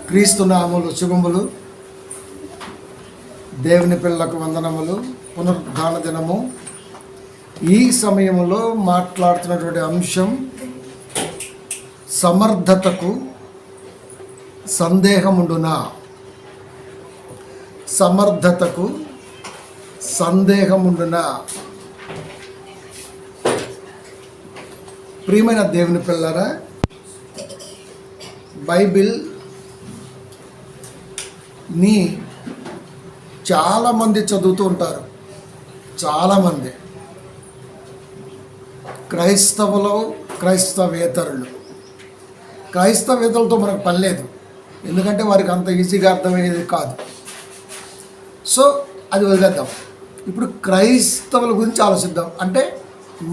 క్రీస్తునామములు శుభములు. దేవుని పిల్లలకు వందనములు. పునరుద్ధాన దినము. ఈ సమయంలో మాట్లాడుతున్నటువంటి అంశం సమర్థతకు సందేహముండునా. సమర్థతకు సందేహముండునా. ప్రియమైన దేవుని పిల్లరా, బైబిల్ ని చాలామంది చదువుతూ ఉంటారు. చాలామంది క్రైస్తవేతరులు. క్రైస్తవేతరులతో మనకు పని లేదు, ఎందుకంటే వారికి అంత ఈజీగా అర్థమయ్యేది కాదు. సో అది వదిలేద్దాం. ఇప్పుడు క్రైస్తవుల గురించి ఆలోచిద్దాం. అంటే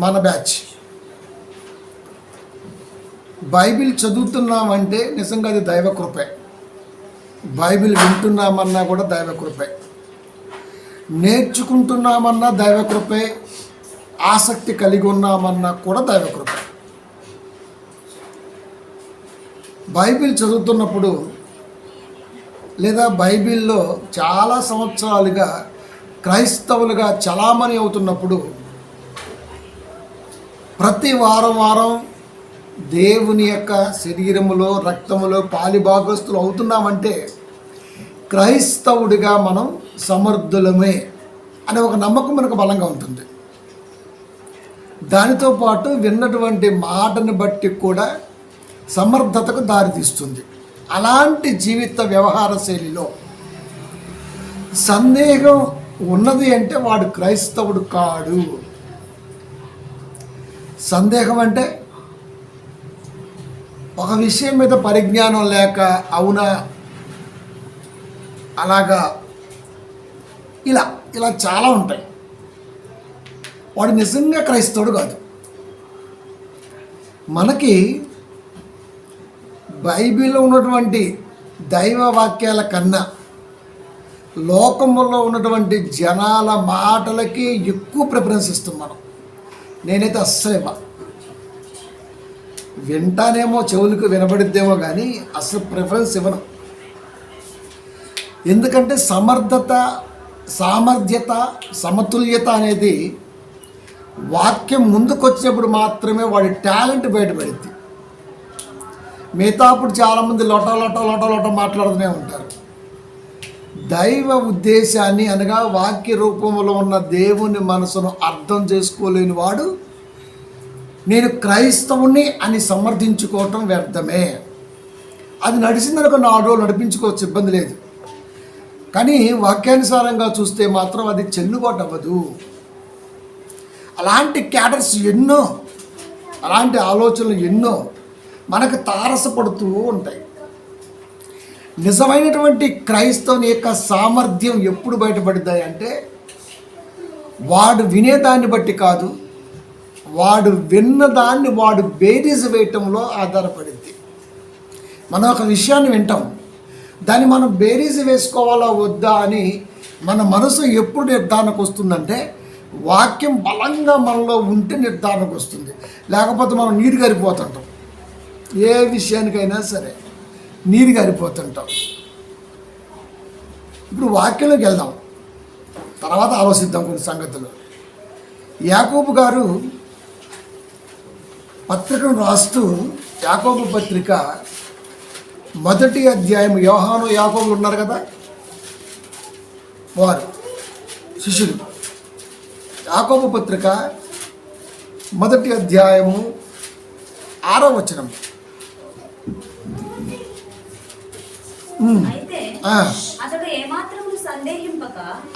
మన బ్యాచ్. బైబిల్ చదువుతున్నామంటే నిజంగా అది దైవ కృపే. బైబిల్ వింటున్నామన్నా కూడా దైవ కృపే. నేర్చుకుంటున్నామన్నా దైవ కృపే. ఆసక్తి కలిగి ఉన్నామన్నా కూడా దైవ కృపే. బైబిల్ చదువుతున్నప్పుడు లేదా బైబిల్లో చాలా సంవత్సరాలుగా క్రైస్తవులుగా చలామణి అవుతున్నప్పుడు ప్రతి వారం దేవుని యొక్క శరీరములో రక్తములో పాలిభాగస్తులు అవుతున్నామంటే క్రైస్తవుడిగా మనం సమర్థులమే అనే ఒక నమ్మకం మనకు బలంగా ఉంటుంది. దానితో పాటు విన్నటువంటి మాటను బట్టి కూడా సమర్థతకు దారితీస్తుంది. అలాంటి జీవిత వ్యవహార శైలిలో సందేహం ఉన్నది అంటే వాడు క్రైస్తవుడు కాడు. సందేహం అంటే ఒక విషయం మీద పరిజ్ఞానం లేక అవునా అలాగా ఇలా చాలా ఉంటాయి. వాడు నిజంగా క్రైస్తవుడు కాదు. మనకి బైబిల్లో ఉన్నటువంటి దైవ వాక్యాల కన్నా లోకంలో ఉన్నటువంటి జనాల మాటలకి ఎక్కువ ప్రిఫరెన్స్ ఇస్తాం మనం. నేనైతే అస్సలు వింటానేమో, చెవులకు వినబడిద్దేమో, కానీ అసలు ప్రిఫరెన్స్ ఇవ్వను. ఎందుకంటే సమర్థత, సామర్థ్యత, సమతుల్యత అనేది వాక్యం ముందుకొచ్చినప్పుడు మాత్రమే వాడి టాలెంట్ బయటపడింది. మిగతాప్పుడు చాలామంది లోట మాట్లాడుతూనే ఉంటారు. దైవ ఉద్దేశాన్ని అనగా వాక్య రూపంలో ఉన్న దేవుని మనసును అర్థం చేసుకోలేని వాడు నేను క్రైస్తవుని అని సమర్థించుకోవటం వ్యర్థమే. అది నడిచిందనుకో 4 రోజులు నడిపించుకోవచ్చు, ఇబ్బంది లేదు. కానీ వాక్యానుసారంగా చూస్తే మాత్రం అది చెల్లుబాటు అవ్వదు. అలాంటి క్యాడర్స్ ఎన్నో, అలాంటి ఆలోచనలు ఎన్నో మనకు తారసపడుతూ ఉంటాయి. నిజమైనటువంటి క్రైస్తవుని యొక్క సామర్థ్యం ఎప్పుడు బయటపడుతాయి అంటే వాడు వినేదాన్ని బట్టి కాదు, వాడు విన్నదాన్ని వాడు బేరీజ్ వేయటంలో ఆధారపడింది. మనం ఒక విషయాన్ని వింటాం, దాన్ని మనం బేరీజ్ వేసుకోవాలా వద్దా అని మన మనసు ఎప్పుడు నిర్ధారణకు వస్తుందంటే వాక్యం బలంగా మనలో ఉంటే నిర్ధారణకు వస్తుంది. లేకపోతే మనం నీరు గారిపోతుంటాం. ఏ విషయానికైనా సరే నీరు గారిపోతుంటాం. ఇప్పుడు వాక్యంలోకి వెళ్దాం, తర్వాత ఆలోచిద్దాం కొన్ని సంగతులు. యాకోబు గారు పత్రికను రాస్తూ, యాకోబు పత్రిక 1వ అధ్యాయం, యోహాను యాకోబులు ఉన్నారు కదా, వారు శిష్యులు. యాకోబు పత్రిక 1వ అధ్యాయము 6వ వచనం.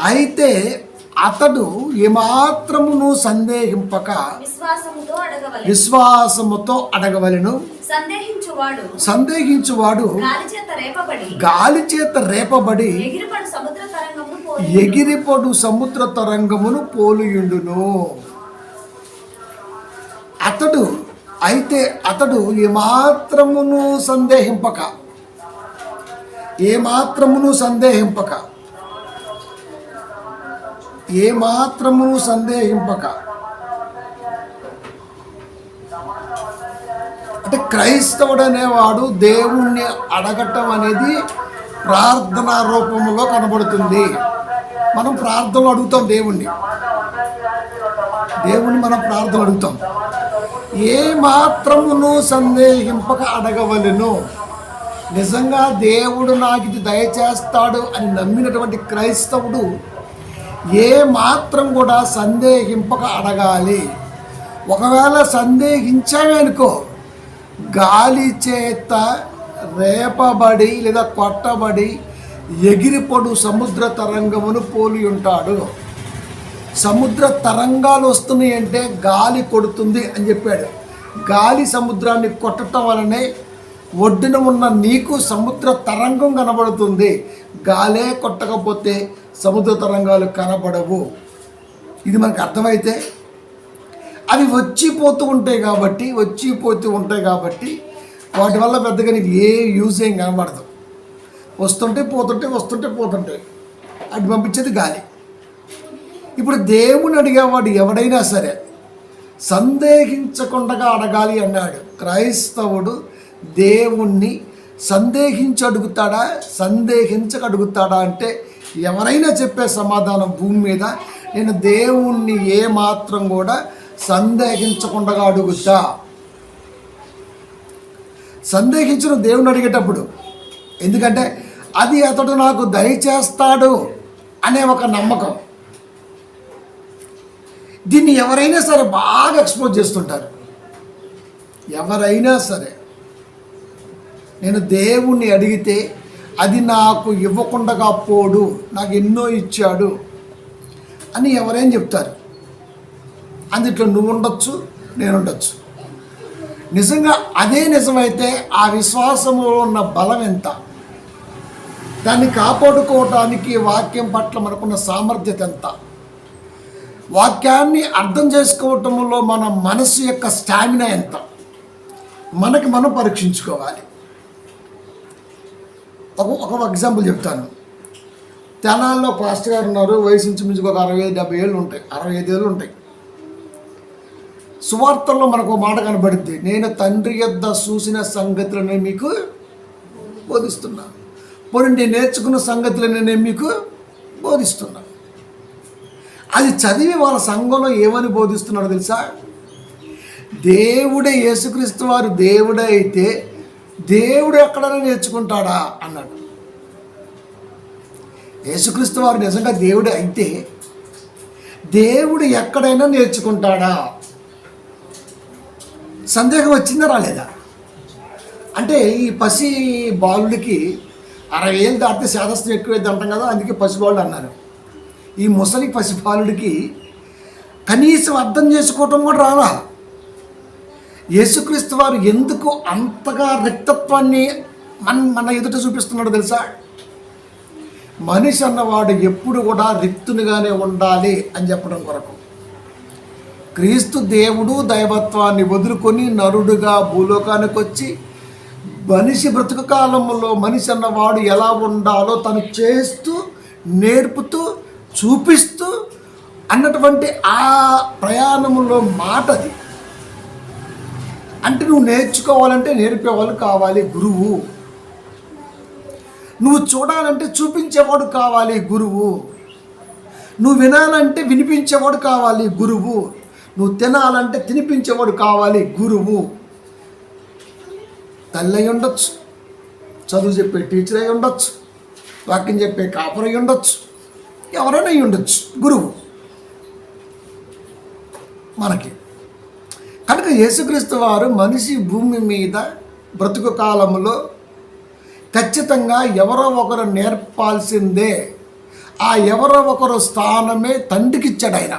అయితే అతడు ఏమాత్రమును సందేహింపక విశ్వాసముతో అడగవలెను. సందేహించువాడు గాలి చేత రేపబడి ఎగిరిపడు సముద్ర తరంగమును పోలియుండును. అతడు ఏమాత్రమును సందేహింపక అంటే క్రైస్తవుడు అనేవాడు దేవుణ్ణి అడగటం అనేది ప్రార్థనా రూపంలో కనబడుతుంది. మనం ప్రార్థనలు అడుగుతాం దేవుణ్ణి మనం ప్రార్థన అడుగుతాం. ఏ మాత్రమును సందేహింపక అడగవలెను. నిజంగా దేవుడు నాకు ఇది దయచేస్తాడు అని నమ్మినటువంటి క్రైస్తవుడు ఏ మాత్రం కూడా సందేహింపక అడగాలి. ఒకవేళ సందేహించామే అనుకో, గాలి చేత రేపబడి లేదా కొట్టబడి ఎగిరిపడు సముద్ర తరంగమును పోలి ఉంటాడు. సముద్ర తరంగాలు వస్తున్నాయి అంటే గాలి కొడుతుంది అని చెప్పాడు. గాలి సముద్రాన్ని కొట్టడం వలనే ఒడ్డున ఉన్న నీకు సముద్ర తరంగం కనబడుతుంది. గాలే కొట్టకపోతే సముద్ర తరంగాలు కనబడవు. ఇది మనకు అర్థమైతే అవి వచ్చిపోతూ ఉంటాయి కాబట్టి వాటి వల్ల పెద్దగా నీకు ఏ యూజ్ ఏం కనబడదు. వస్తుంటే పోతుంటే అటు పంపించేది గాలి. ఇప్పుడు దేవుని అడిగేవాడు ఎవడైనా సరే సందేహించకుండా అడగాలి అన్నాడు. క్రైస్తవుడు దేవుణ్ణి సందేహించక అడుగుతాడా అంటే ఎవరైనా చెప్పే సమాధానం భూమి మీద, నేను దేవుణ్ణి ఏ మాత్రం కూడా సందేహించకుండా అడుగుతా. సందేహించిన దేవుని అడిగేటప్పుడు, ఎందుకంటే అది అతడు నాకు దయచేస్తాడు అనే ఒక నమ్మకం. దీన్ని ఎవరైనా సరే బాగా ఎక్స్పోజ్ చేస్తుంటారు. ఎవరైనా సరే నేను దేవుణ్ణి అడిగితే అది నాకు ఇవ్వకుండా పోడు, నాకు ఎన్నో ఇచ్చాడు అని ఎవరైనా చెప్తారు. అందుట్లో నువ్వు ఉండొచ్చు, నేను ఉండొచ్చు. నిజంగా అదే నిజమైతే ఆ విశ్వాసంలో ఉన్న బలం ఎంత, దాన్ని కాపాడుకోవటానికి వాక్యం పట్ల మనకున్న సామర్థ్యత ఎంత, వాక్యాన్ని అర్థం చేసుకోవటంలో మన మనసు యొక్క స్టామినా ఎంత, మనకి మనం పరీక్షించుకోవాలి. ఒక ఎగ్జాంపుల్ చెప్తాను. తెనాల్లో పాస్టర్ గారు ఉన్నారు. వయసు ఇంచుమించుకు ఒక 65-70 ఏళ్ళు ఉంటాయి, 65 ఏళ్ళు ఉంటాయి. సువార్తల్లో మనకు మాట కనబడుద్ది, నేను తండ్రి యొద్ద చూసిన సంగతులనే మీకు బోధిస్తున్నాను. పోనీ నేను నేర్చుకున్న సంగతులనే నేను మీకు బోధిస్తున్నాను. అది చదివి వాళ్ళ సంఘంలో ఏమని బోధిస్తున్నాడో తెలుసా? దేవుడే, యేసుక్రీస్తు వారు దేవుడే అయితే దేవుడు ఎక్కడైనా నేర్చుకుంటాడా అన్నాడు. యేసుక్రీస్తు వారు నిజంగా దేవుడే అయితే దేవుడు ఎక్కడైనా నేర్చుకుంటాడా? సందేహం వచ్చిందా రాలేదా? అంటే ఈ పసి బాలుడికి 60 ఏళ్ళు దాటితే శాదస్తం ఎక్కువైంది అంటాం కదా, అందుకే పసిబాలుడు అన్నారు. ఈ ముసలి పసిబాలుడికి కనీసం అర్థం చేసుకోవటం కూడా రాలా. యేసుక్రీస్తు వారు ఎందుకు అంతగా రిక్తత్వాన్ని మన ఎదుట చూపిస్తున్నాడో తెలుసా? మనిషి అన్నవాడు ఎప్పుడు కూడా రిక్తునిగానే ఉండాలి అని చెప్పడం కొరకు. క్రీస్తు దేవుడు దైవత్వాన్ని వదులుకొని నరుడుగా భూలోకానికి వచ్చి మనిషి బ్రతుకు కాలంలో మనిషి అన్నవాడు ఎలా ఉండాలో తను చేస్తూ నేర్పుతూ చూపిస్తూ అన్నటువంటి ఆ ప్రయాణంలో మాటది. అంటే నువ్వు నేర్చుకోవాలంటే నేర్పేవాళ్ళు కావాలి, గురువు. నువ్వు చూడాలంటే చూపించేవాడు కావాలి, గురువు. నువ్వు వినాలంటే వినిపించేవాడు కావాలి, గురువు. నువ్వు తినాలంటే తినిపించేవాడు కావాలి, గురువు. తల్లి అయి ఉండొచ్చు, చదువు చెప్పే టీచర్ అయి ఉండొచ్చు, వాక్యం చెప్పే కాపర్ అయి ఉండొచ్చు, ఎవరైనా అయి ఉండొచ్చు, గురువు మనకి. కనుక యేసుక్రీస్తు వారు మనిషి భూమి మీద బ్రతుకు కాలంలో ఖచ్చితంగా ఎవరో ఒకరు నేర్పాల్సిందే. ఆ ఎవరో ఒకరు స్థానమే తండ్రికి ఇచ్చాడు ఆయన.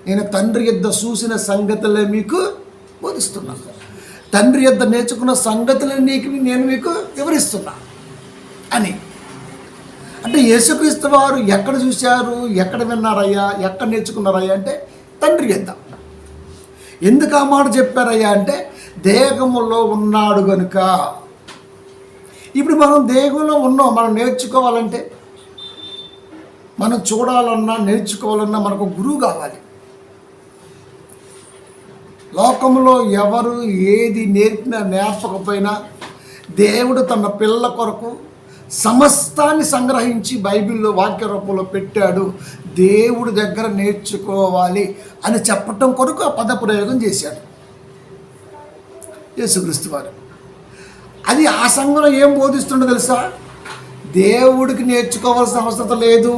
నేను తండ్రి యొద్ద చూసిన సంగతులే మీకు బోధిస్తున్నాను, తండ్రి యొద్ద నేర్చుకున్న సంగతులను నేను మీకు వివరిస్తున్నా అని. అంటే యేసుక్రీస్తు వారు ఎక్కడ చూశారు, ఎక్కడ విన్నారయ్యా, ఎక్కడ నేర్చుకున్నారయ్యా అంటే తండ్రి యొద్ద. ఎందుకు ఆ మాట చెప్పారయ్యా అంటే దేహములో ఉన్నాడు కనుక. ఇప్పుడు మనం దేహంలో ఉన్నాం, మనం నేర్చుకోవాలంటే, మనం చూడాలన్నా నేర్చుకోవాలన్నా మనకు గురువు కావాలి. లోకంలో ఎవరు ఏది నేర్పినా నేర్పకపోయినా దేవుడు తన పిల్లల కొరకు సమస్తాన్ని సంగ్రహించి బైబిల్లో వాక్య రూపంలో పెట్టాడు. దేవుడి దగ్గర నేర్చుకోవాలి అని చెప్పటం కొరకు ఆ పద ప్రయోగం చేశాడు యేసుక్రీస్తు వారు. అది ఆ సంఘంలో ఏం బోధిస్తుండో తెలుసా? దేవుడికి నేర్చుకోవాల్సిన అవసరం లేదు,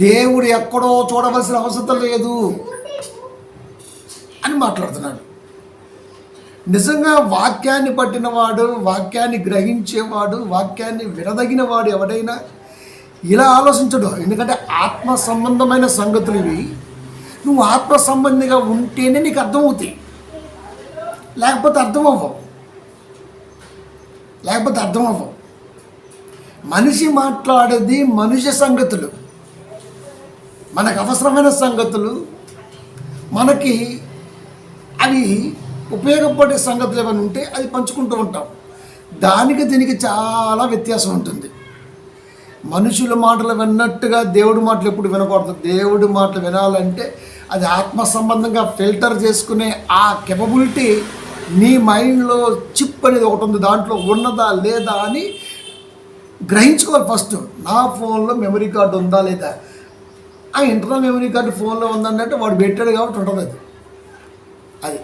దేవుడు ఎక్కడో చూడవలసిన అవసరం లేదు అని మాట్లాడుతున్నాడు. నిజంగా వాక్యాన్ని పట్టినవాడు, వాక్యాన్ని గ్రహించేవాడు, వాక్యాన్ని వినదగిన వాడు ఎవడైనా ఇలా ఆలోచించడు. ఎందుకంటే ఆత్మ సంబంధమైన సంగతులు ఇవి. నువ్వు ఆత్మ సంబంధిగా ఉంటేనే నీకు అర్థమవుతాయి, లేకపోతే అర్థమవ్వవు. మనిషి మాట్లాడేది మనుష్య సంగతులు, మనకు అవసరమైన సంగతులు, మనకి అవి ఉపయోగపడే సంగతులు ఏమైనా ఉంటే అది పంచుకుంటూ ఉంటాం. దానికి దీనికి చాలా వ్యత్యాసం ఉంటుంది. మనుషుల మాటలు విన్నట్టుగా దేవుడి మాటలు ఎప్పుడు వినకూడదు. దేవుడి మాటలు వినాలంటే అది ఆత్మ సంబంధంగా ఫిల్టర్ చేసుకునే ఆ కెపబిలిటీ నీ మైండ్లో చిప్ అనేది ఒకటి ఉంది, దాంట్లో ఉన్నదా లేదా అని గ్రహించుకోవాలి. ఫస్ట్ నా ఫోన్లో మెమరీ కార్డు ఉందా లేదా, ఆ ఇంటర్నల్ మెమరీ కార్డు ఫోన్లో ఉందన్నట్టు వాడు పెట్టాడు కాబట్టి ఉంటుంది అది.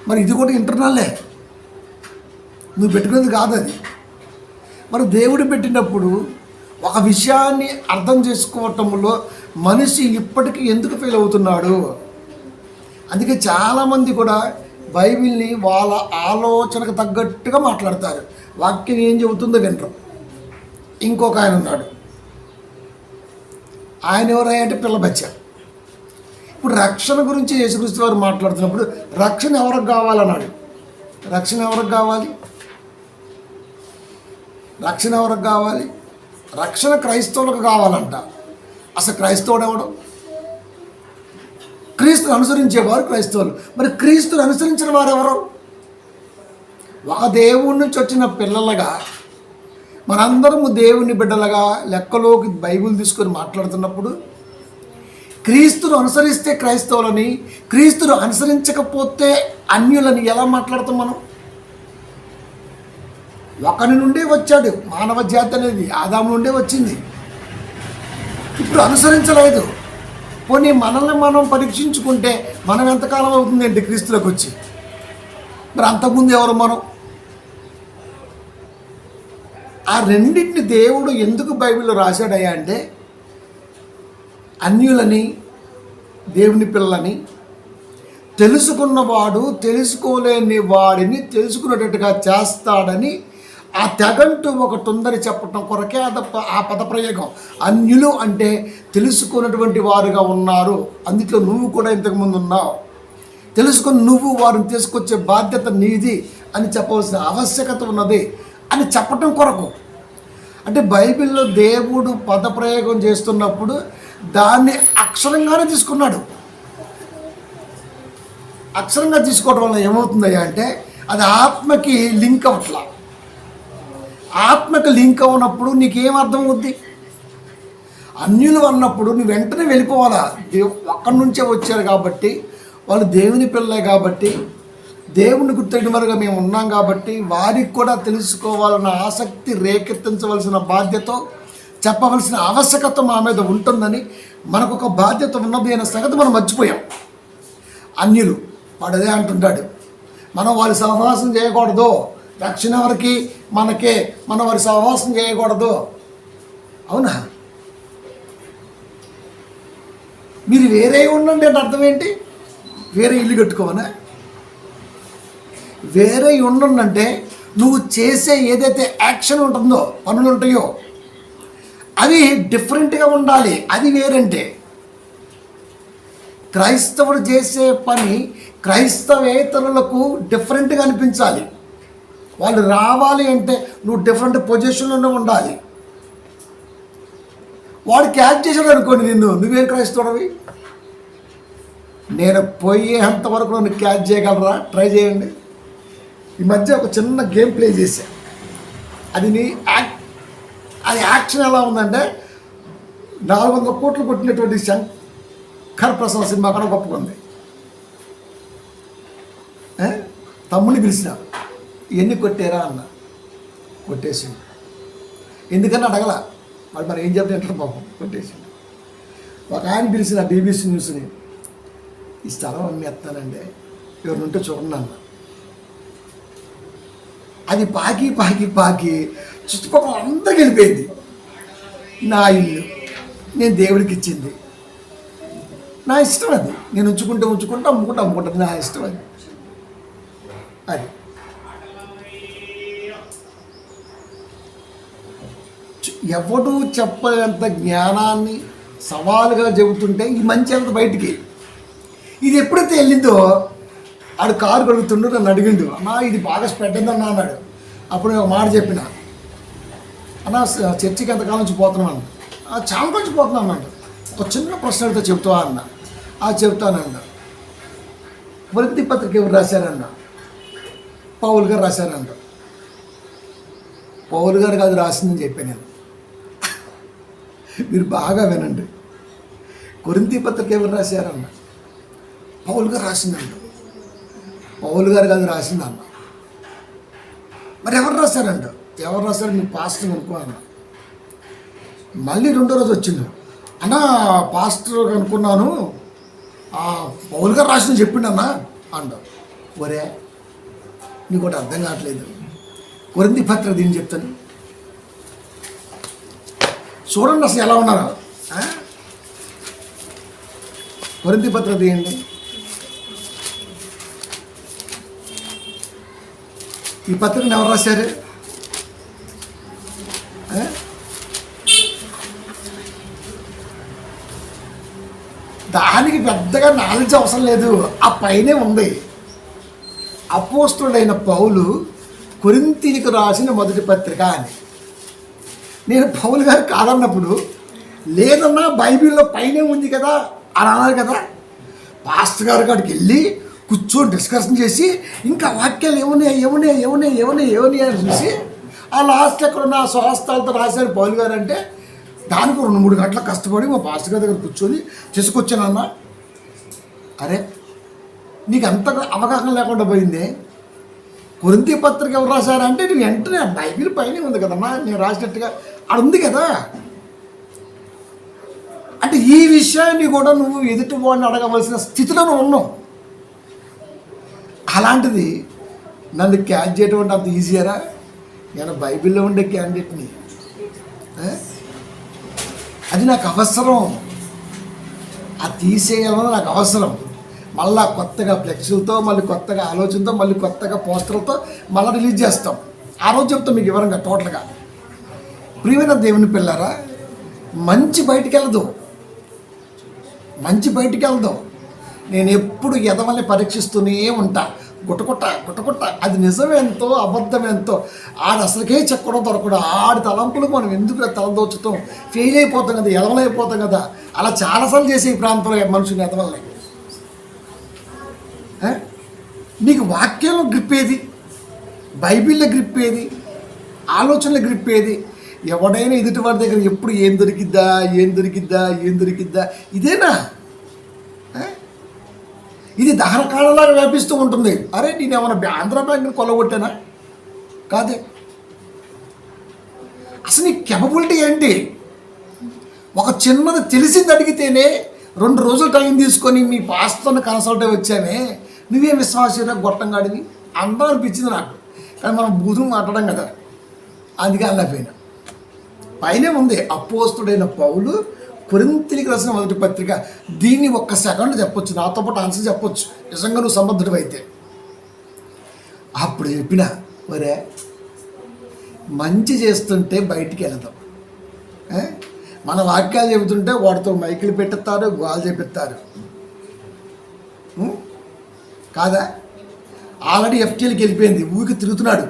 మరి ఇది కూడా ఇంటర్నల్లే, నువ్వు పెట్టుకునేది కాదు అది. మరి దేవుడు పెట్టినప్పుడు ఒక విషయాన్ని అర్థం చేసుకోవటంలో మనిషి ఇప్పటికీ ఎందుకు ఫెయిల్ అవుతున్నాడు? అందుకే చాలామంది కూడా బైబిల్ని వాళ్ళ ఆలోచనకు తగ్గట్టుగా మాట్లాడతారు, వాక్యం ఏం చెబుతుందో వినరు. ఇంకొక ఆయన ఉన్నాడు, ఆయన ఎవరంటే పిల్లబచ్చ. ఇప్పుడు రక్షణ గురించి యేసుక్రీస్తు వారు మాట్లాడుతున్నప్పుడు రక్షణ ఎవరికి కావాలన్నాడు. రక్షణ ఎవరికి కావాలి? రక్షణ క్రైస్తవులకు కావాలంట. అసలు క్రైస్తవుడు ఎవడు? క్రీస్తుని అనుసరించేవారు క్రైస్తవులు. మరి క్రీస్తుని అనుసరించిన వారు ఎవరు? ఒక దేవుడి నుంచి వచ్చిన పిల్లలుగా మనందరము దేవుని బిడ్డలుగా లెక్కలోకి బైబిల్ తీసుకొని మాట్లాడుతున్నప్పుడు క్రీస్తును అనుసరిస్తే క్రైస్తవులని, క్రీస్తును అనుసరించకపోతే అన్యులని ఎలా మాట్లాడతాం మనం? ఒకరి నుండే వచ్చాడు మానవ జాతి అనేది, ఆదాము నుండే వచ్చింది. ఇప్పుడు అనుసరించలేదు. పోనీ మనల్ని మనం పరీక్షించుకుంటే మనం ఎంతకాలం అవుతుందండి క్రీస్తులోకి వచ్చి? మరి అంతకుముందు ఎవరు మనం? ఆ రెండింటిని దేవుడు ఎందుకు బైబిల్లో రాశాడయ్యా అంటే, అన్యులని దేవుని పిల్లలని తెలుసుకున్నవాడు తెలుసుకోలేని వాడిని తెలుసుకునేటట్టుగా చేస్తాడని ఆ తెగంటూ ఒకటి ఉందని చెప్పటం కొరకే ఆ పదప్రయోగం. అన్యులు అంటే తెలుసుకున్నటువంటి వారుగా ఉన్నారు, అందులో నువ్వు కూడా ఇంతకుముందు ఉన్నావు, తెలుసుకుని నువ్వు వారిని తీసుకొచ్చే బాధ్యత నీది అని చెప్పవలసిన ఆవశ్యకత ఉన్నది అని చెప్పటం కొరకు. అంటే బైబిల్లో దేవుడు పదప్రయోగం చేస్తున్నప్పుడు దాన్ని అక్షరంగానే తీసుకున్నాడు. అక్షరంగా తీసుకోవడం వల్ల ఏమవుతుందయ్యా అంటే అది ఆత్మకి లింక్ అవట్లా. ఆత్మకి లింక్ అవునప్పుడు నీకేం అర్థం అవుద్ది? అన్యులు అన్నప్పుడు నువ్వు వెంటనే వెళ్ళిపోవాలా. అక్కడి నుంచే వచ్చారు కాబట్టి, వాళ్ళు దేవుని పిల్లలే కాబట్టి, దేవుని గుర్తెట్టుమరుగా మేము ఉన్నాం కాబట్టి వారికి కూడా తెలుసుకోవాలన్న ఆసక్తి రేకెత్తించవలసిన బాధ్యత, చెప్పవలసిన ఆవశ్యకత మా మీద ఉంటుందని మనకు ఒక బాధ్యత ఉన్నది అనే సంగతి మనం మర్చిపోయాం. అన్యులు వాడు అదే అంటుంటాడు, మనం వారి సహవాసం చేయకూడదు, రక్షణ వరకు మనకే, మనం వారి సహవాసం చేయకూడదు. అవునా? మీరు వేరే ఉండండి అంటే అర్థం ఏంటి? వేరే ఇల్లు కట్టుకోవనా? వేరే ఉండంటే నువ్వు చేసే ఏదైతే యాక్షన్ ఉంటుందో, పనులు ఉంటాయో అవి డిఫరెంట్గా ఉండాలి. అది వేరంటే క్రైస్తవుడు చేసే పని క్రైస్తవేతరులకు డిఫరెంట్గా అనిపించాలి. వాళ్ళు రావాలి అంటే నువ్వు డిఫరెంట్ పొజిషన్లోనే ఉండాలి. వాడు క్యాచ్ చేశాడు అనుకోండి నిన్ను, నువ్వేం క్రైస్తవుడివి? నేను పోయేంత వరకు నన్ను క్యాచ్ చేయగలరా? ట్రై చేయండి. ఈ మధ్య ఒక చిన్న గేమ్ ప్లే చేశా. అది యాక్షన్ ఎలా ఉందంటే 400 కోట్లు కొట్టినటువంటి శంకర్ సినిమా కూడా గొప్పగా తమ్ముడిని పిలిచిన, ఎన్ని కొట్టారా అన్న. కొట్టేసి ఎందుకన్నా అడగల, వాడు మరి ఏం చెప్తే ఎంత పాపం కొట్టేసి. ఒక ఆయన పిలిచిన BBC న్యూస్ని, ఈ స్థలం అమ్మేస్తానండి, ఎవరినుంటే చూడండి అన్న. అది పాకి పాకి పాకి చుట్టుపక్కల అంతా వెళ్ళిపోయింది. నా ఇల్లు, నేను దేవుడికి ఇచ్చింది, నా ఇష్టం అది. నేను ఉంచుకుంటే అమ్ముకుంటుంది, నా ఇష్టం అది. అది ఎవడు చెప్పలేంత జ్ఞానాన్ని సవాలుగా చెబుతుంటే ఈ మంచి అంత బయటికి. ఇది ఎప్పుడైతే వెళ్ళిందో ఆడు కారు కడుగుతుండో నన్ను అడిగిండు, అన్నా ఇది బాగా స్ప్రెడ్ అయిందన్నా అన్నాడు. అప్పుడు నేను ఒక మాట చెప్పిన, అన్నా చర్చికి ఎంతకాలం నుంచి పోతున్నాను, చాలా నుంచి పోతున్నాను అన్నాడు. ఒక చిన్న ప్రశ్న అడిగితే చెప్తావా అన్న. చెప్తానన్న. వృత్తి పత్రిక ఎవరు రాశారన్న? పౌలు గారు రాశారంట. పౌలు గారు కాదు రాసిందని చెప్పాను నేను. మీరు బాగా వినండి. కొరింథీ పత్రిక ఎవరు రాశారన్న? పౌలు గారు రాసిందంట. పౌలు గారు కాదు రాసిందన్న. మరి ఎవరు రాశారంట? ఎవరు రాశారు? మీ పాస్టర్ అనుకో అన్న. మళ్ళీ రెండో రోజు వచ్చిండు, అన్న పాస్టర్ అనుకున్నాను, పౌలు గారు రాసింది చెప్పిండన్నా అంట. ఒరే నీకు ఒకటి అర్థం కావట్లేదు. కొరింథీ పత్రిక దీన్ని చెప్తాను చూడండి అసలు ఎలా ఉన్నారో. కొరింథీ పత్రిక తీయండి. ఈ పత్రికను ఎవరు రాశారు? దానికి పెద్దగా నాలెడ్జ్ అవసరం లేదు, ఆ పైనే ఉంది. అపోస్తుడైన పౌలు కొరింథీయులకు రాసిన మొదటి పత్రిక అని. నేను పౌలు గారు కాదన్నప్పుడు, లేదన్నా బైబిల్లో పైనే ఉంది కదా అని అన్నారు కదా. పాస్టర్ గారు కాడికి వెళ్ళి కూర్చొని డిస్కషన్ చేసి ఇంకా వాక్యాలు ఏమన్నాయి అని చూసి ఆ లాస్ట్ ఎక్కడ ఉన్న స్వహస్తాలతో రాశారు పౌలు గారు. అంటే దానికి 2-3 గంటలు కష్టపడి మా పాస్టర్ గారి దగ్గర కూర్చొని చేసుకొచ్చానన్నా. అరే నీకు అంత అవగాహన లేకుండా పోయిందే. కొరింథీ పత్రిక ఎవరు రాశారంటే నువ్వు వెంటనే బైబిల్ పైనే ఉంది కదమ్మా, నేను రాసినట్టుగా అది ఉంది కదా. అంటే ఈ విషయాన్ని కూడా నువ్వు ఎదుటి వాడిని అడగవలసిన స్థితిలో నువ్వు ఉన్నావు. అలాంటిది నన్ను క్యాచ్ చేయడం అంటే అంత ఈజీయరా? నేను బైబిల్లో ఉండే క్యాండిడేట్ని. అది నాకు అవసరం, అది తీసేయాలని నాకు అవసరం. మళ్ళా కొత్తగా ఫ్లెక్స్లతో, మళ్ళీ కొత్తగా ఆలోచనతో, మళ్ళీ కొత్తగా పోస్టర్లతో మళ్ళీ రిలీజ్ చేస్తాం. ఆ రోజు చెప్తాం మీకు వివరంగా టోటల్గా. ప్రియమైన దేవుని పిల్లారా, మంచి బయటికి వెళ్ళదు. నేను ఎప్పుడు ఎదవల్ని పరీక్షిస్తూనే ఉంటా. గుట్టకుట్ట అది నిజమేంతో అబద్ధమేంతో ఆడు అసలుకే చెక్కడం దొరకడు. ఆడి తలంపులు మనం ఎందుకు తలదోచుతాం, ఫెయిల్ అయిపోతాం కదా, ఎదవలైపోతాం కదా. అలా చాలాసార్లు చేసే ఈ ప్రాంతంలో మనుషుని ఎదవల్ని. నీకు వాక్యంలో గ్రిప్ ఏది? బైబిల్లో గ్రిప్ ఏది? ఆలోచనలో గ్రిప్ ఏది? ఎవడైనా ఎదుటి వాడి దగ్గర ఎప్పుడు ఏం దొరికిద్దా ఇదేనా? ఇది దహనకాలంలాగా వ్యాపిస్తూ ఉంటుంది. అరే నేను ఏమైనా ఆంధ్ర బ్యాంక్ని కొల్లగొట్టానా? కాదే. అసలు నీ కెపబిలిటీ ఏంటి? ఒక చిన్నది తెలిసింది అడిగితేనే 2 రోజులు టైం తీసుకొని మీ పాస్టర్ని కన్సల్ట్ అయ్యి వచ్చానే, నువ్వేం విశ్వాస గొట్టంగాడివి అందరూ అనిపించింది నాకు. కానీ మనం బూతులు మాట్లాడడం కదా, అందుకే అల్లపోయినా. పైనే ఉంది అపోస్తుడైన పౌలు కొరింథీయులకు రాసిన మొదటి పత్రిక. దీన్ని 1 సెకండ్ చెప్పొచ్చు, నాతో పాటు ఆన్సర్ చెప్పొచ్చు నిజంగా నువ్వు సమర్థుడు అయితే. అప్పుడు చెప్పిన, ఒరే మంచి చేస్తుంటే బయటికి వెళదాం. మన వాక్యాలు చెబుతుంటే వాడితో మైకులు పెట్టిస్తారు, గోలు చేపిస్తారు కాదా? ఆల్రెడీ FTLకి వెళ్ళిపోయింది, ఊరికి తిరుగుతున్నాడు.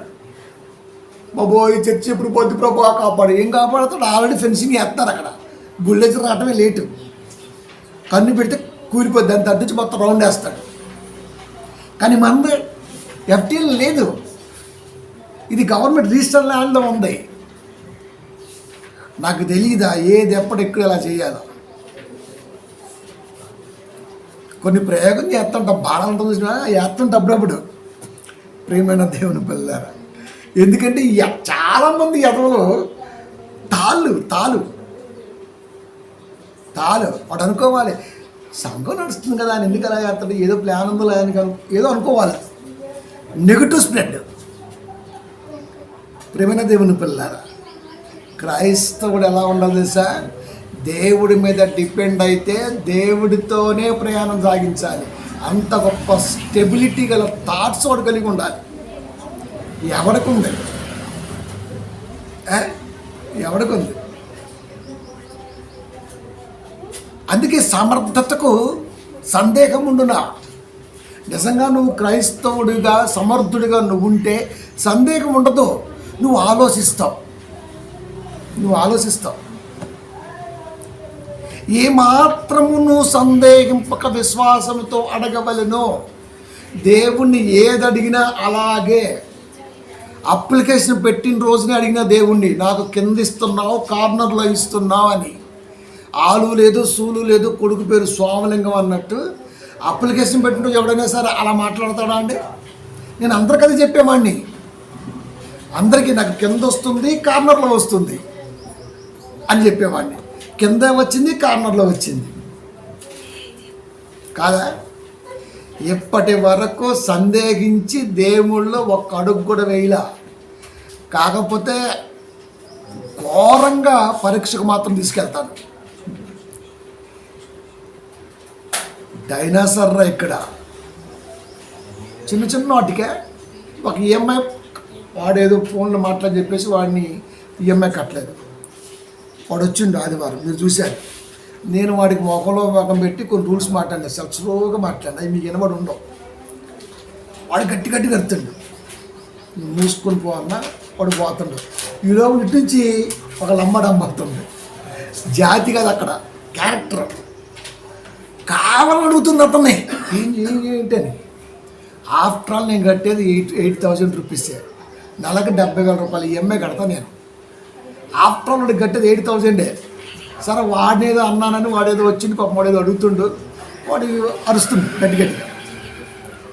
బాబోయ్ చర్చి ఎప్పుడు పొద్దు ప్రభు కాపాడు. ఏం కాపాడుతాడు? ఆల్రెడీ ఫెన్సింగ్ వేస్తారు అక్కడ. గుళ్ళెచ్చి రావటమే లేటు. కన్ను పెడితే కూలిపోద్ది, దాన్ని తగ్గించి మొత్తం రౌండ్ వేస్తాడు. కానీ మనది FTL లేదు, ఇది గవర్నమెంట్ రిజిస్టర్ ల్యాండ్లో ఉంది. నాకు తెలియదా ఏది ఎప్పుడు ఎక్కువ ఎలా చేయాలో? కొన్ని ప్రయోగం చేస్తుంటాం, బాణాలంతా చూసినా చేస్తుంటే అప్పుడప్పుడు. ప్రియమైన దేవుని పిల్లారా, ఎందుకంటే చాలామంది ఎదవలు తాళ్ళు వాడు అనుకోవాలి సంఘం నడుస్తుంది కదా అని ఎందుకు అలా చేస్తాడు, ఏదో ప్లాన్ ఉందో లేదని ఏదో అనుకోవాలి. Negative spread. ప్రియమైన దేవుని పిల్లారా, క్రైస్తవుడు ఎలా ఉండాలి తెలుసా? దేవుడి మీద డిపెండ్ అయితే దేవుడితోనే ప్రయాణం సాగించాలి. అంత గొప్ప స్టెబిలిటీ గల థాట్స్ వాడు కలిగి ఉండాలి. ఎవడికుంది? అందుకే సమర్థతకు సందేహం ఉండునా. నిజంగా నువ్వు క్రైస్తవుడిగా సమర్థుడిగా నువ్వు ఉంటే సందేహం ఉండదు. నువ్వు ఆలోచిస్తావు. ఏమాత్రము నువ్వు సందేహింపక విశ్వాసంతో అడగవలెను. దేవుణ్ణి ఏదడిగినా అలాగే. అప్లికేషన్ పెట్టిన రోజునే అడిగిన దేవుణ్ణి, నాకు కింద ఇస్తున్నావు, కార్నర్లో ఇస్తున్నావు అని. ఆలు లేదు, సూలు లేదు, కొడుకు పేరు స్వామలింగం అన్నట్టు అప్లికేషన్ పెట్టిన రోజు ఎవడైనా సరే అలా మాట్లాడతాడా అండి? నేను అందరికీ అది చెప్పేవాడిని. అందరికీ నాకు కింద వస్తుంది, కార్నర్లో వస్తుంది అని చెప్పేవాడిని. కింద వచ్చింది, కార్నర్లో వచ్చింది కాదా? ఇప్పటి వరకు సందేహించి దేవుళ్ళు ఒక్క అడుగు కూడా వేయలా. కాకపోతే ఘోరంగా పరీక్షకు మాత్రం తీసుకెళ్తాను. డైనాసర్రా ఇక్కడ చిన్న వాటికే ఒక ఈఎంఐ వాడేదో ఫోన్లో మాట్లాడి చెప్పేసి వాడిని ఈఎంఐ కట్టలేదు. వాడు వచ్చిండు ఆదివారం, మీరు చూశారు. నేను వాడికి మొఖం పెట్టి కొన్ని రూల్స్ మాట్లాడినా, స్లోగా మాట్లాడినా, అవి మీకు వినబడి ఉండవు. వాడు గట్టి కడుతుండు, మూసుకొని పోన్నా వాడు పోతుండు. ఈలోపు ఇటు నుంచి ఒక లమ్మడమ్మవుతుంది. జాతి కాదు అక్కడ, క్యారెక్టర్. కావాలని అడుగుతుంది అతన్ని, ఏంటని. ఆఫ్టర్ ఆల్ నేను కట్టేది 8,000 రూపీసే. నెలకు 70,000 రూపాయలు ఈఎంఐ కడతా నేను. ఆఫ్టర్ ఆల్ వాడికి కట్టేది 8,000. సరే వాడేదో అన్నానని వాడేదో వచ్చింది, పాపం వాడేదో అడుగుతుండు, వాడు అరుస్తుండు గట్టిగా.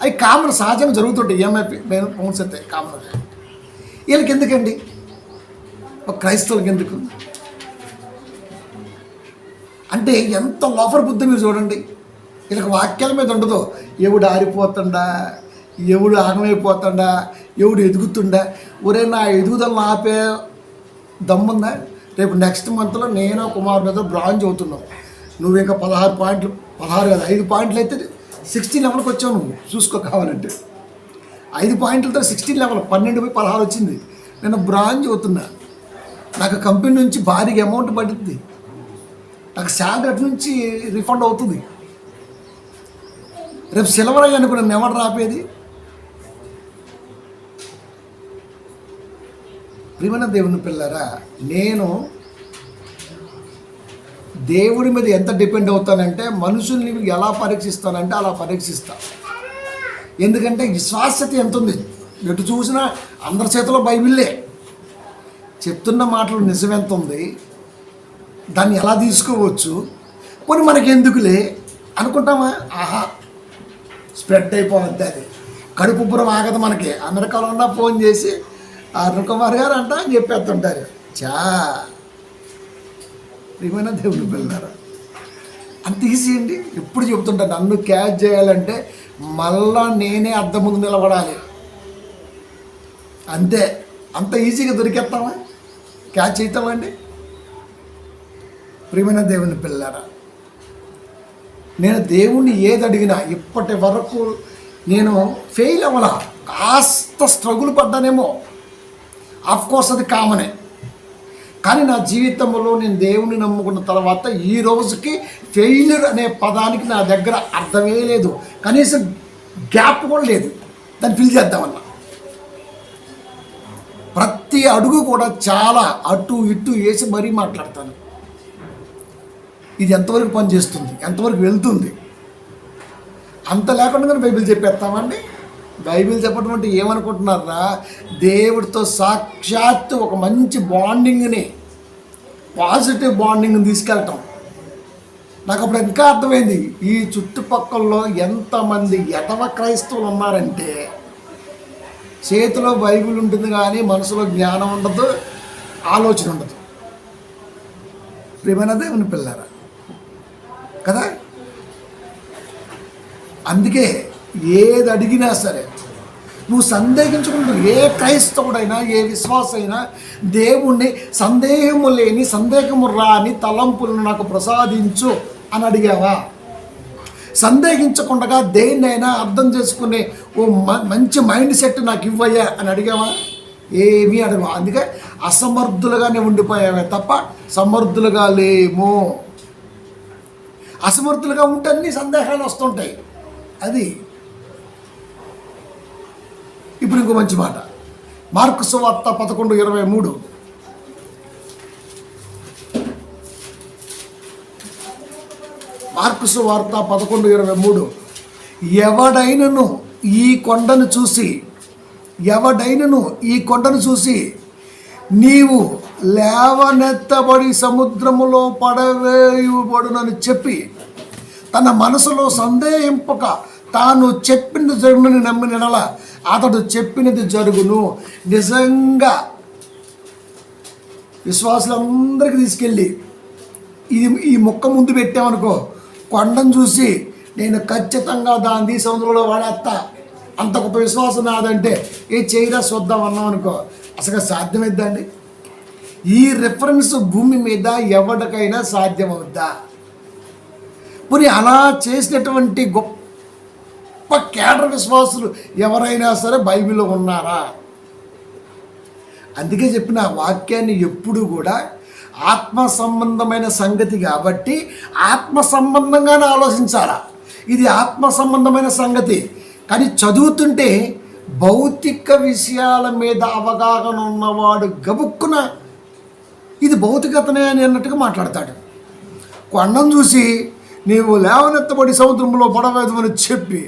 అవి కామన్, సహజంగా జరుగుతుంటాయి. ఈఎంఐ ఫోన్స్ అయితే కామన్. వీళ్ళకి ఎందుకండి? ఒక క్రైస్తవులకి ఎందుకు అంటే ఎంత లోఫర్ బుద్ధి మీరు చూడండి. వీళ్ళకి వాక్యాల మీద ఉండదు. ఎవడు ఆరిపోతుండా, ఎవడు ఆగమైపోతుండా, ఎవడు ఎదుగుతుండా. ఒరే నా ఎదుగుదలను ఆపే దమ్ముందా? రేపు నెక్స్ట్ మంత్లో నేను కుమార్ మీద బ్రాంజ్ అవుతున్నావు. నువ్వు ఇంకా 16 పాయింట్లు, 16 కాదు 5 పాయింట్లు అయితే 16 లెవెల్కి వచ్చావు. నువ్వు చూసుకో కావాలంటే 5 పాయింట్లతో 16 లెవెల్, 12 పోయి 16 వచ్చింది. నేను బ్రాంజ్ అవుతున్నా. నాకు కంపెనీ నుంచి భారీగా అమౌంట్ పడుతుంది. నాకు శాలరీ నుంచి రిఫండ్ అవుతుంది. రేపు సిల్వర్ అయ్యి అనుకున్న నెవరు రాపేది? ప్రియమైన దేవుని పిల్లరా, నేను దేవుడి మీద ఎంత డిపెండ్ అవుతానంటే మనుషుల్ని ఎలా పరీక్షిస్తానంటే అలా పరీక్షిస్తా. ఎందుకంటే విశ్వాస్యత ఎంత ఉంది. ఎటు చూసినా అందరి చేతిలో బైబిల్లే. చెప్తున్న మాటలు నిజం ఎంత ఉంది, దాన్ని ఎలా తీసుకోవచ్చు, పోనీ మనకి ఎందుకులే అనుకుంటామా? ఆహా, స్ప్రెడ్ అయిపోవద్దు. అది కడుపుబ్బరం ఆగదు మనకి. అమెరికాలో ఉన్న ఫోన్ చేసి అరుణ్ కుమార్ గారు అంట అని చెప్పేస్తుంటారు. ప్రియమైన దేవుని పిల్లరా, అంత ఈజీ అండి. ఎప్పుడు చెబుతుంటాను, నన్ను క్యాచ్ చేయాలంటే మళ్ళా నేనే అద్దం ముందు నిలబడాలి. అంతే. అంత ఈజీగా దొరికేస్తామా? క్యాచ్ అవుతామండి? ప్రియమైన దేవుని పిల్లరా, నేను దేవుణ్ణి ఏది అడిగినా ఇప్పటి వరకు నేను ఫెయిల్ అవ్వాలా. కాస్త స్ట్రగుల్ పడ్డానేమో, ఆఫ్కోర్స్ అది కామనే. కానీ నా జీవితంలో నేను దేవుణ్ణి నమ్ముకున్న తర్వాత ఈ రోజుకి ఫెయిల్యూర్ అనే పదానికి నా దగ్గర అర్థమే లేదు. కనీసం గ్యాప్ కూడా లేదు దాన్ని ఫిల్ చేద్దామన్నా. ప్రతి అడుగు కూడా చాలా అటు ఇటు వేసి మరీ మాట్లాడతాను. ఇది ఎంతవరకు పనిచేస్తుంది, ఎంతవరకు వెళ్తుంది, అంత లేకుండా బైబిల్ చెప్పేస్తామండి. బైబిల్ చెప్పడం అంటే ఏమనుకుంటున్నారా? దేవుడితో సాక్షాత్తు ఒక మంచి బాండింగ్ని, పాజిటివ్ బాండింగ్ని తీసుకెళ్ళటం. నాకు అప్పుడు ఇంకా అర్థమైంది, ఈ చుట్టుపక్కల్లో ఎంతమంది ఎటవ క్రైస్తవులు ఉన్నారంటే చేతిలో బైబిల్ ఉంటుంది కానీ మనసులో జ్ఞానం ఉండదు, ఆలోచన ఉండదు. ప్రియమైన దేవుని పిల్లారా కదా. అందుకే ఏది అడిగినా సరే నువ్వు సందేహించుకుంటూ, ఏ క్రైస్తవుడైనా ఏ విశ్వాస అయినా దేవుణ్ణి సందేహము లేని సందేహము రాని తలంపులను నాకు ప్రసాదించు అని అడిగావా? సందేహించకుండా దేన్నైనా అర్థం చేసుకునే ఓ మంచి మైండ్ సెట్ నాకు ఇవ్వయ్యా అని అడిగావా? ఏమీ అడగవా. అందుకే అసమర్థులుగానే ఉండిపోయావే తప్ప సమర్థులుగా లేము. అసమర్థులుగా ఉంటే అన్ని సందేహాలు వస్తుంటాయి. అది ఇప్పుడు ఇంకో మంచి మాట, మార్కు సువార్త 11:23. మార్కు సువార్త 11:23. ఎవడైనను ఈ కొండను చూసి నీవు లేవనెత్తబడి సముద్రములో పడవేయబడునని చెప్పి తన మనసులో సందేహింపక తాను చెప్పినది జరుగునని నమ్మిన నెల అతడు చెప్పినది జరుగును. నిజంగా విశ్వాసులందరికీ తీసుకెళ్ళి ఈ మొక్క ముందు పెట్టామనుకో, కొండను చూసి నేను ఖచ్చితంగా దాన్ని సముద్రంలో వాడేస్తా, అంత గొప్ప విశ్వాసం నాదంటే ఏ చేయరా చూద్దాం అన్నాం అనుకో, అసలు సాధ్యమైద్దండి? ఈ రిఫరెన్స్ భూమి మీద ఎవరికైనా సాధ్యమవుద్దా? మరి అలా చేసినటువంటి గొప్ప కేడర్ విశ్వాసులు ఎవరైనా సరే బైబిల్లో ఉన్నారా? అందుకే చెప్పిన వాక్యాన్ని ఎప్పుడు కూడా ఆత్మ సంబంధమైన సంగతి కాబట్టి ఆత్మ సంబంధంగానే ఆలోచించాలా. ఇది ఆత్మ సంబంధమైన సంగతి, కానీ చదువుతుంటే భౌతిక విషయాల మీద అవగాహన ఉన్నవాడు గబుక్కున ఇది భౌతికతనే అని అన్నట్టుగా మాట్లాడతాడు. కొండను చూసి నీవు లేవనెత్తబడి సముద్రంలో పడవేదమని చెప్పి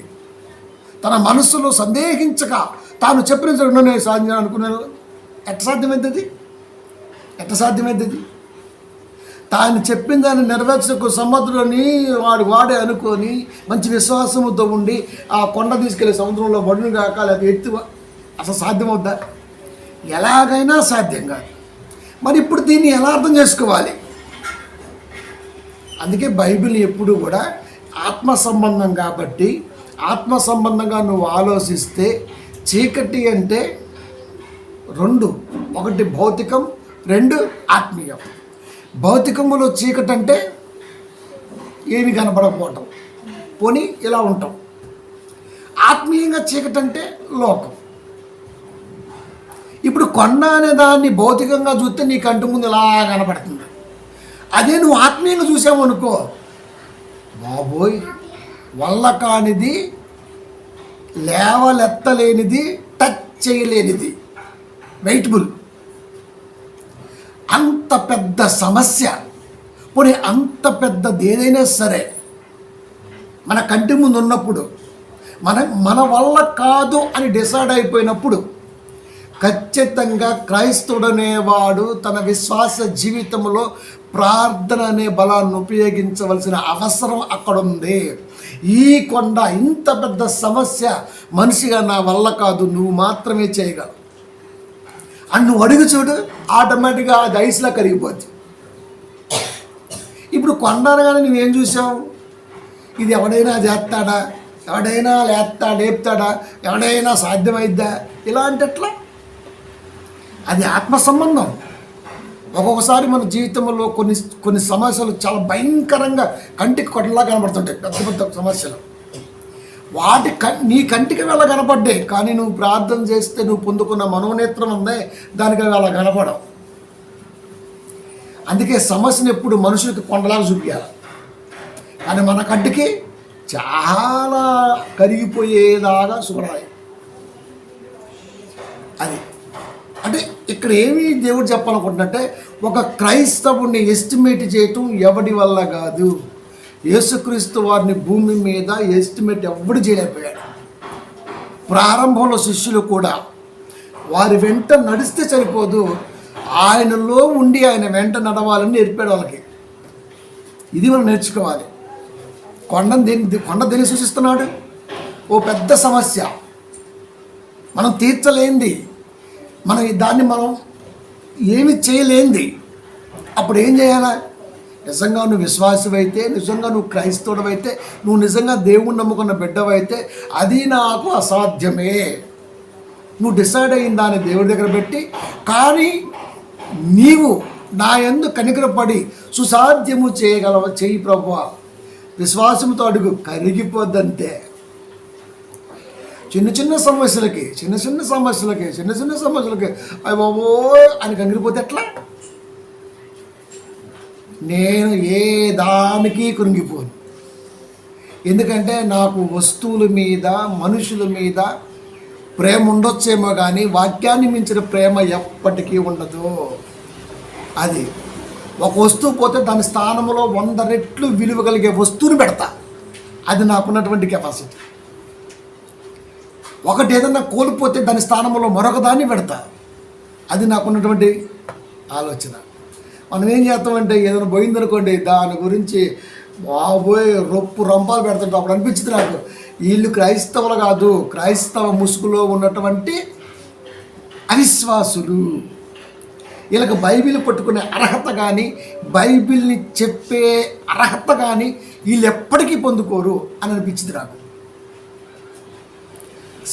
తన మనస్సులో సందేహించక తాను చెప్పిన జరుగునే సాధ్యం అనుకున్నాను. ఎట్ట సాధ్యమైంది? తాను చెప్పిన దాన్ని నెరవేర్చకు సమర్థులని వాడే అనుకొని మంచి విశ్వాసముతో ఉండి ఆ కొండ తీసుకెళ్ళి సముద్రంలో బడును కాక లేదా ఎత్తు అసలు సాధ్యమవుద్దా? ఎలాగైనా సాధ్యం కాదు. మరి ఇప్పుడు దీన్ని ఎలా అర్థం చేసుకోవాలి? అందుకే బైబిల్ ఎప్పుడు కూడా ఆత్మ సంబంధం కాబట్టి ఆత్మ సంబంధంగా నువ్వు ఆలోచిస్తే చీకటి అంటే రెండు, ఒకటి భౌతికం, రెండు ఆత్మీయం. భౌతికములో చీకటి అంటే ఏమి కనపడకపోవటం, పోనీ ఇలా ఉంటాం. ఆత్మీయంగా చీకటి అంటే లోకం. ఇప్పుడు కొండ అనే దాన్ని భౌతికంగా చూస్తే నీ కంటి ముందు ఇలా కనపడుతుంది. అదే నువ్వు ఆత్మీయంగా చూసావు అనుకో, బాబోయ్ వల్ల కానిది, లేవలెత్తలేనిది, టచ్ చేయలేనిది, వెయిటబుల్, అంత పెద్ద సమస్య, పోనీ అంత పెద్దది ఏదైనా సరే మన కంటి ముందు ఉన్నప్పుడు మన వల్ల కాదు అని డిసైడ్ అయిపోయినప్పుడు ఖచ్చితంగా క్రైస్తవుడనేవాడు తన విశ్వాస జీవితంలో ప్రార్థన అనే బలాన్ని ఉపయోగించవలసిన అవసరం అక్కడ ఉంది. ఈ కొండ ఇంత పెద్ద సమస్య మనిషిగా నా వల్ల కాదు, నువ్వు మాత్రమే చేయగలవు అని నువ్వు అడుగు చూడు, ఆటోమేటిక్గా అది ఐస్లా కరిగిపోద్ది. ఇప్పుడు కొండ అనగానే నువ్వేం చూసావు? ఇది ఎవడైనా చేస్తాడా, ఎవడైనా లేపుతాడా, ఎవడైనా సాధ్యమైద్దా? ఇలా అంటే ఎట్లా? అది ఆత్మ సంబంధం. ఒక్కొక్కసారి మన జీవితంలో కొన్ని సమస్యలు చాలా భయంకరంగా కంటికి కొట్టలా కనబడుతుంటాయి, పెద్ద పెద్ద సమస్యలు. నీ కంటికి వెళ్ళ కనపడ్డాయి, కానీ నువ్వు ప్రార్థన చేస్తే నువ్వు పొందుకున్న మనోనేత్రం ఉందే దానికి అలా కనపడవు. అందుకే సమస్యను ఎప్పుడు మనుషులకి కొండలాగా చూపించాలి, కానీ మన కంటికి చాలా కరిగిపోయేదాగా చూడాలి. అది అంటే ఇక్కడ ఏమి దేవుడు చెప్పాలనుకుంటున్నట్టే, ఒక క్రైస్తవుడిని ఎస్టిమేట్ చేయటం ఎవడి వల్ల కాదు. యేసుక్రీస్తు వారిని భూమి మీద ఎస్టిమేట్ ఎవడు చేయలేకపోయాడు. ప్రారంభంలో శిష్యులు కూడా వారి వెంట నడిస్తే సరిపోదు, ఆయనలో ఉండి ఆయన వెంట నడవాలని నేర్పాడు వాళ్ళకి. ఇది మనం నేర్చుకోవాలి. కొండ దేన్ని సూచిస్తున్నాడు? ఓ పెద్ద సమస్య, మనం తీర్చలేంది, దాన్ని మనం ఏమి చేయలేంది. అప్పుడు ఏం చేయాలా? నిజంగా నువ్వు విశ్వాసమైతే, నిజంగా నువ్వు క్రైస్తవుడవైతే, నువ్వు నిజంగా దేవుణ్ణి నమ్ముకున్న బిడ్డవైతే, అది నాకు అసాధ్యమే, నువ్వు డిసైడ్ అయిన దాన్ని దేవుడి దగ్గర పెట్టి, కానీ నీవు నా యందు కనికరపడి సుసాధ్యము చేయి ప్రభువా, విశ్వాసంతో అడుగు, కరిగిపోద్దంతే. చిన్న చిన్న సమస్యలకి అవి బాబో అని కంగిరిపోతే ఎట్లా? నేను ఏ దానికి కృంగిపోను. ఎందుకంటే నాకు వస్తువుల మీద, మనుషుల మీద ప్రేమ ఉండొచ్చేమో కానీ వాక్యాన్ని మించిన ప్రేమ ఎప్పటికీ ఉండదు. అది ఒక వస్తువు పోతే దాని స్థానంలో 100 రెట్లు విలువ కలిగే వస్తువుని పెడతా. అది నాకున్నటువంటి కెపాసిటీ. ఒకటి ఏదన్నా కోల్పోతే దాని స్థానంలో మరొక దాన్ని పెడతా. అది నాకున్నటువంటి ఆలోచన. మనం ఏం చేస్తామంటే ఏదైనా పోయిందనుకోండి, దాని గురించి బాబోయ్ రంపాలు పెడుతుంటాం. అప్పుడు అనిపించింది నాకు, వీళ్ళు క్రైస్తవులు కాదు, క్రైస్తవ ముసుగులో ఉన్నటువంటి అవిశ్వాసులు. వీళ్ళకి బైబిల్ పట్టుకునే అర్హత కానీ, బైబిల్ని చెప్పే అర్హత కానీ వీళ్ళు ఎప్పటికీ పొందుకోరు అని అనిపించింది నాకు.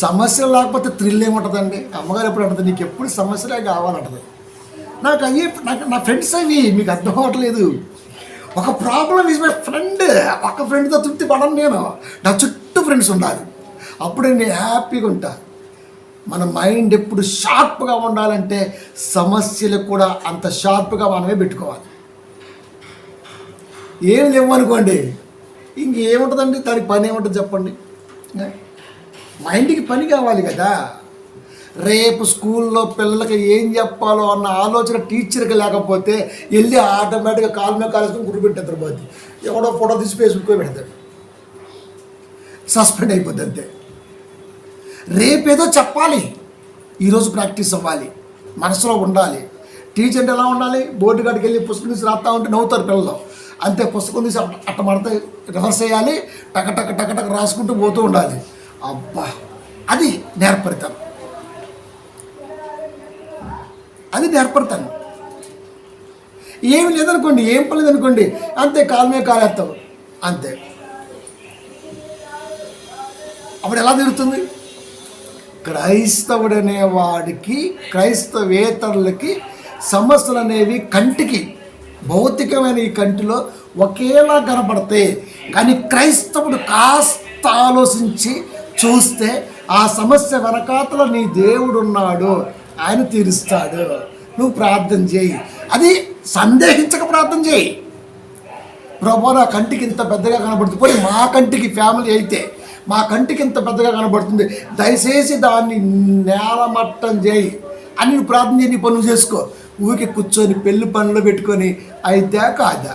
సమస్యలు లేకపోతే థ్రిల్ ఏముంటుందండి? అమ్మగారు ఎప్పుడు అంటుంది, నీకు ఎప్పుడు సమస్యలే కావాలంటది. నాకు నా ఫ్రెండ్స్ అవి మీకు అర్థం అవ్వట్లేదు. ఒక ప్రాబ్లం ఈజ్ మై ఫ్రెండ్. ఒక ఫ్రెండ్తో తృప్తి పడను నేను, నా చుట్టూ ఫ్రెండ్స్ ఉండాలి, అప్పుడే నేను హ్యాపీగా ఉంటా. మన మైండ్ ఎప్పుడు షార్ప్గా ఉండాలంటే సమస్యలు కూడా అంత షార్ప్గా మనమే పెట్టుకోవాలి. ఏం లేవనుకోండి, ఇంకేముంటుందండి? దానికి పని ఏముంటుంది చెప్పండి? మైండ్కి పని కావాలి కదా. రేపు స్కూల్లో పిల్లలకి ఏం చెప్పాలో అన్న ఆలోచన టీచర్కి లేకపోతే వెళ్ళి ఆటోమేటిక్గా కాలు మీద కాలేసుకొని గుర్తు పెట్టేద్దరు పోద్ది. ఎవడో ఫోటో తీసి ఫేస్బుక్లో పెడతాడు, సస్పెండ్ అయిపోద్ది అంతే. రేపేదో చెప్పాలి, ఈరోజు ప్రాక్టీస్ అవ్వాలి, మనసులో ఉండాలి. టీచర్ అంటే ఎలా ఉండాలి? బోర్డు కాడికి వెళ్ళి పుస్తకం తీసి రాస్తా ఉంటే నవ్వుతారు పిల్లలు, అంతే. పుస్తకం తీసి అట్ట మడత రివర్స్ చేయాలి, టక రాసుకుంటూ పోతూ ఉండాలి. అబ్బా, అది నేర్పరితనం, అది నేర్పడతాను. ఏమి లేదనుకోండి, ఏం పని లేదనుకోండి, అంతే, కాలు మీద కాలేస్తావు అంతే. అప్పుడు ఎలా తిరుగుతుంది? క్రైస్తవుడనే వాడికి, క్రైస్తవేతరులకి సమస్యలు అనేవి కంటికి, భౌతికమైన ఈ కంటిలో ఒకేలా కనపడతాయి. కానీ క్రైస్తవుడు కాస్త ఆలోచించి చూస్తే ఆ సమస్య వెనకాతల నీ దేవుడు ఉన్నాడు, ఆయన తీరుస్తాడు. నువ్వు ప్రార్థన చేయి, అది సందేహించక ప్రార్థన చేయి. ప్రభు నా కంటికి ఇంత పెద్దగా కనబడుతుంది, పోయి మా కంటికి ఫ్యామిలీ అయితే మా కంటికి ఇంత పెద్దగా కనబడుతుంది, దయచేసి దాన్ని నేలమట్టం చేయి అని నువ్వు ప్రార్థన చేయి. నీ పనులు చేసుకో. ఊరికి కూర్చొని పెళ్ళి పనులు పెట్టుకొని అయిద్దా కాదా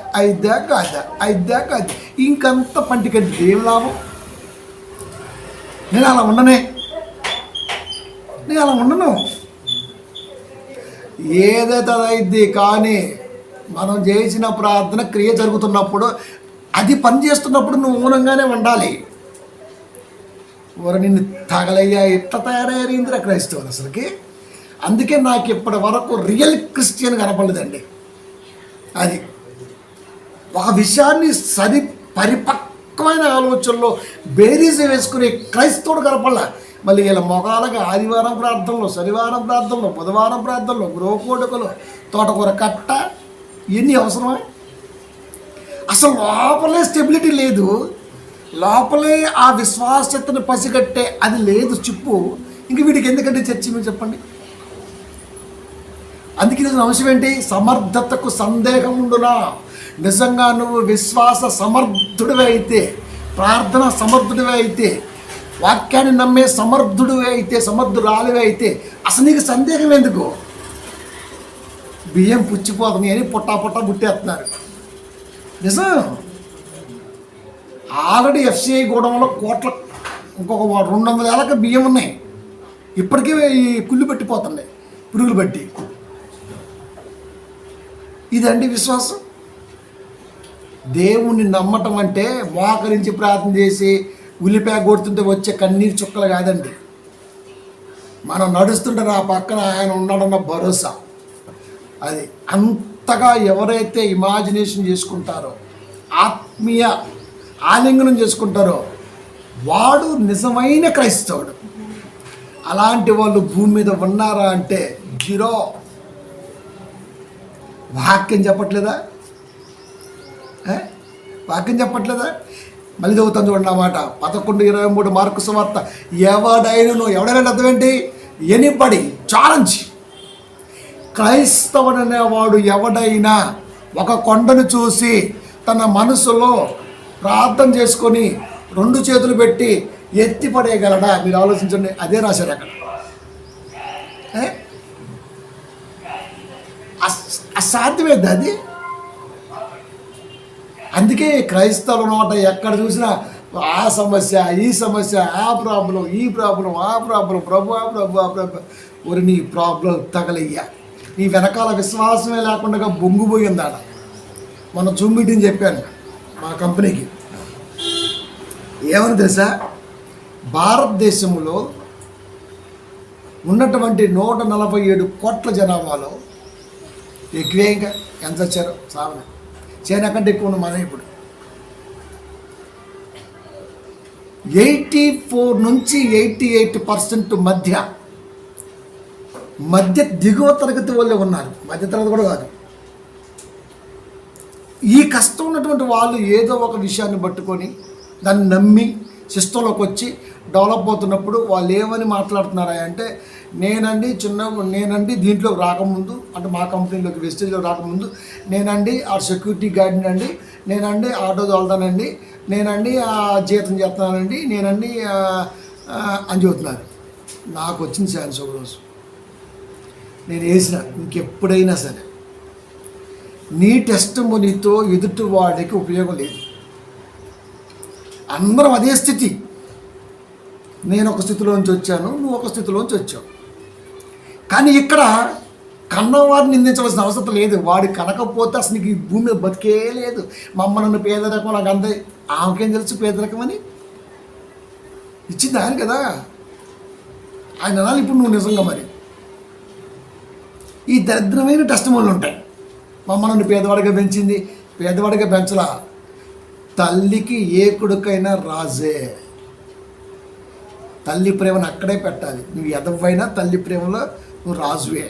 ఇంకంత పంటికంటే ఏం లాభం? నేను అలా ఉండను. ఏదైతే అదైద్ది, కానీ మనం చేసిన ప్రార్థన క్రియ జరుగుతున్నప్పుడు, అది పని చేస్తున్నప్పుడు నువ్వు మౌనంగానే ఉండాలి. ఊర నిన్ను తగలయ్యా, ఎట్లా తయారయ్యిందిరా క్రైస్తవులు అసలుకి. అందుకే నాకు ఇప్పటి వరకు రియల్ క్రిస్టియన్ కనపడలేదండి. అది ఒక విషయాన్ని పరిపక్వమైన ఆలోచనలో బేరీజు వేసుకునే క్రైస్తవుడు కనపడలే. మళ్ళీ వీళ్ళ మొగాలకి ఆదివారం ప్రార్థనలు, శనివారం ప్రార్థనలు, బుధవారం ప్రార్థనలు, గృహకోడుకలు, తోటకూర కట్ట, ఇవన్నీ అవసరమా? అసలు లోపలే స్టెబిలిటీ లేదు, లోపలే ఆ విశ్వాసతను పసిగట్టే అది లేదు చిప్పు. ఇంక వీడికి ఎందుకంటే చర్చి మీరు చెప్పండి. అందుకే ఈరోజు అంశం ఏంటి? సమర్థతకు సందేహం ఉండునా. నిజంగా నువ్వు విశ్వాస సమర్థుడివే అయితే, ప్రార్థన సమర్థుడివే అయితే, వాక్యాన్ని నమ్మే సమర్థుడివే అయితే, సమర్థురాలివే అయితే, అసలు నీకు సందేహం ఎందుకు? బియ్యం పుచ్చిపోతుంది అని పొట్టా పుట్టేస్తున్నారు. నిజం. ఆల్రెడీ ఎఫ్సిఐ గోడంలో కోట్ల, ఇంకొక 200 ఏళ్ళకి బియ్యం ఉన్నాయి, ఇప్పటికే ఈ కుళ్ళు పెట్టిపోతున్నాయి పురుగులు బట్టి. ఇదండి విశ్వాసం. దేవుణ్ణి నమ్మటం అంటే మోకరించి ప్రార్థన చేసి ఉల్లిపాయ కొడుతుంటే వచ్చే కన్నీరు చుక్కలు కాదండి. మనం నడుస్తుంటే నా పక్కన ఆయన ఉన్నాడన్న భరోసా. అది అంతగా ఎవరైతే ఇమాజినేషన్ చేసుకుంటారో, ఆత్మీయ ఆలింగనం చేసుకుంటారో వాడు నిజమైన క్రైస్తవుడు. అలాంటి వాళ్ళు భూమి మీద ఉన్నారా అంటే జీరో. వాక్యం చెప్పట్లేదా? వాక్యం చెప్పట్లేదా? మళ్ళీ చదువుతాను చూడండి అన్నమాట. 11:23 మార్కు సువార్త. ఎవడైనా అర్థం ఏంటి? Anybody challenge. క్రైస్తవుడనేవాడు ఎవడైనా ఒక కొండను చూసి తన మనసులో ప్రార్థన చేసుకొని 2 చేతులు పెట్టి ఎత్తి పడేయగలడా? మీరు ఆలోచించండి. అదే రాశారు అక్కడ. అసాధ్యమేది అది. అందుకే క్రైస్తవుల నోట ఎక్కడ చూసినా ఆ సమస్య, ఈ సమస్య, ఆ ప్రాబ్లం, ఈ ప్రాబ్లం, ఆ ప్రాబ్లం, ప్రభు. ఒరి నీ ప్రాబ్లం తగలయ్యా. నీ వెనకాల విశ్వాసమే లేకుండా బొంగుపోయింది ఆడ. మొన్న జూమ్ మీటింగ్ చెప్పాను మా కంపెనీకి. ఏమని తెలుసా? భారతదేశంలో ఉన్నటువంటి 147 కోట్ల జనాభాలో ఎక్కువే, ఇంకా ఎంత వచ్చారో సావన, చైనా కంటే ఎక్కువ ఉన్న మనం ఇప్పుడు 84 నుంచి 88% మధ్య దిగువ తరగతి వాళ్ళే ఉన్నారు. మధ్య తరగతి కూడా కాదు. ఈ కష్టం ఉన్నటువంటి వాళ్ళు ఏదో ఒక విషయాన్ని పట్టుకొని దాన్ని నమ్మి సిస్టంలోకి వచ్చి డెవలప్ అవుతున్నప్పుడు వాళ్ళు ఏమని మాట్లాడుతున్నారా అంటే, నేనండి దీంట్లో రాకముందు, అంటే మా కంపెనీలోకి వెస్టేజ్లో రాకముందు నేనండి ఆ సెక్యూరిటీ గార్డ్ని అండి, నేనండి ఆటో తోలుతానండి, నేనండి జీతం చేస్తున్నానండి, నేనండి అని చెబుతున్నారు. నాకు వచ్చిన ఛాన్స్ ఒకరోజు నేను వేసిన, ఇంకెప్పుడైనా సరే నీ టెస్ట్ మనీతో ఎదుటి వాడికి ఉపయోగం లేదు. అందరం అదే స్థితి. నేను ఒక స్థితిలోంచి వచ్చాను, నువ్వు ఒక స్థితిలోంచి వచ్చావు. కానీ ఇక్కడ కన్నవాడిని నిందించవలసిన అవసరం లేదు. వాడు కనకపోతే అసలు నీకు ఈ భూమి మీద బతికే లేదు. మమ్మల్ని పేదరికం నాకు అంతే. ఆమెకేం తెలుసు పేదరికం అని? ఇచ్చింది ఆయన కదా. ఆయన అనాలి ఇప్పుడు నువ్వు నిజంగా. మరి ఈ దరిద్రమైన టెస్టిమోనీలు ఉంటాయి. మమ్మల్ని పేదవాడిగా పెంచింది, పేదవాడిగా పెంచలా. తల్లికి ఏ కొడుకైనా రాజే. తల్లి ప్రేమను అక్కడే పెట్టాలి. నువ్వు ఎదవైనా తల్లి ప్రేమలో నువ్వు రాజువే.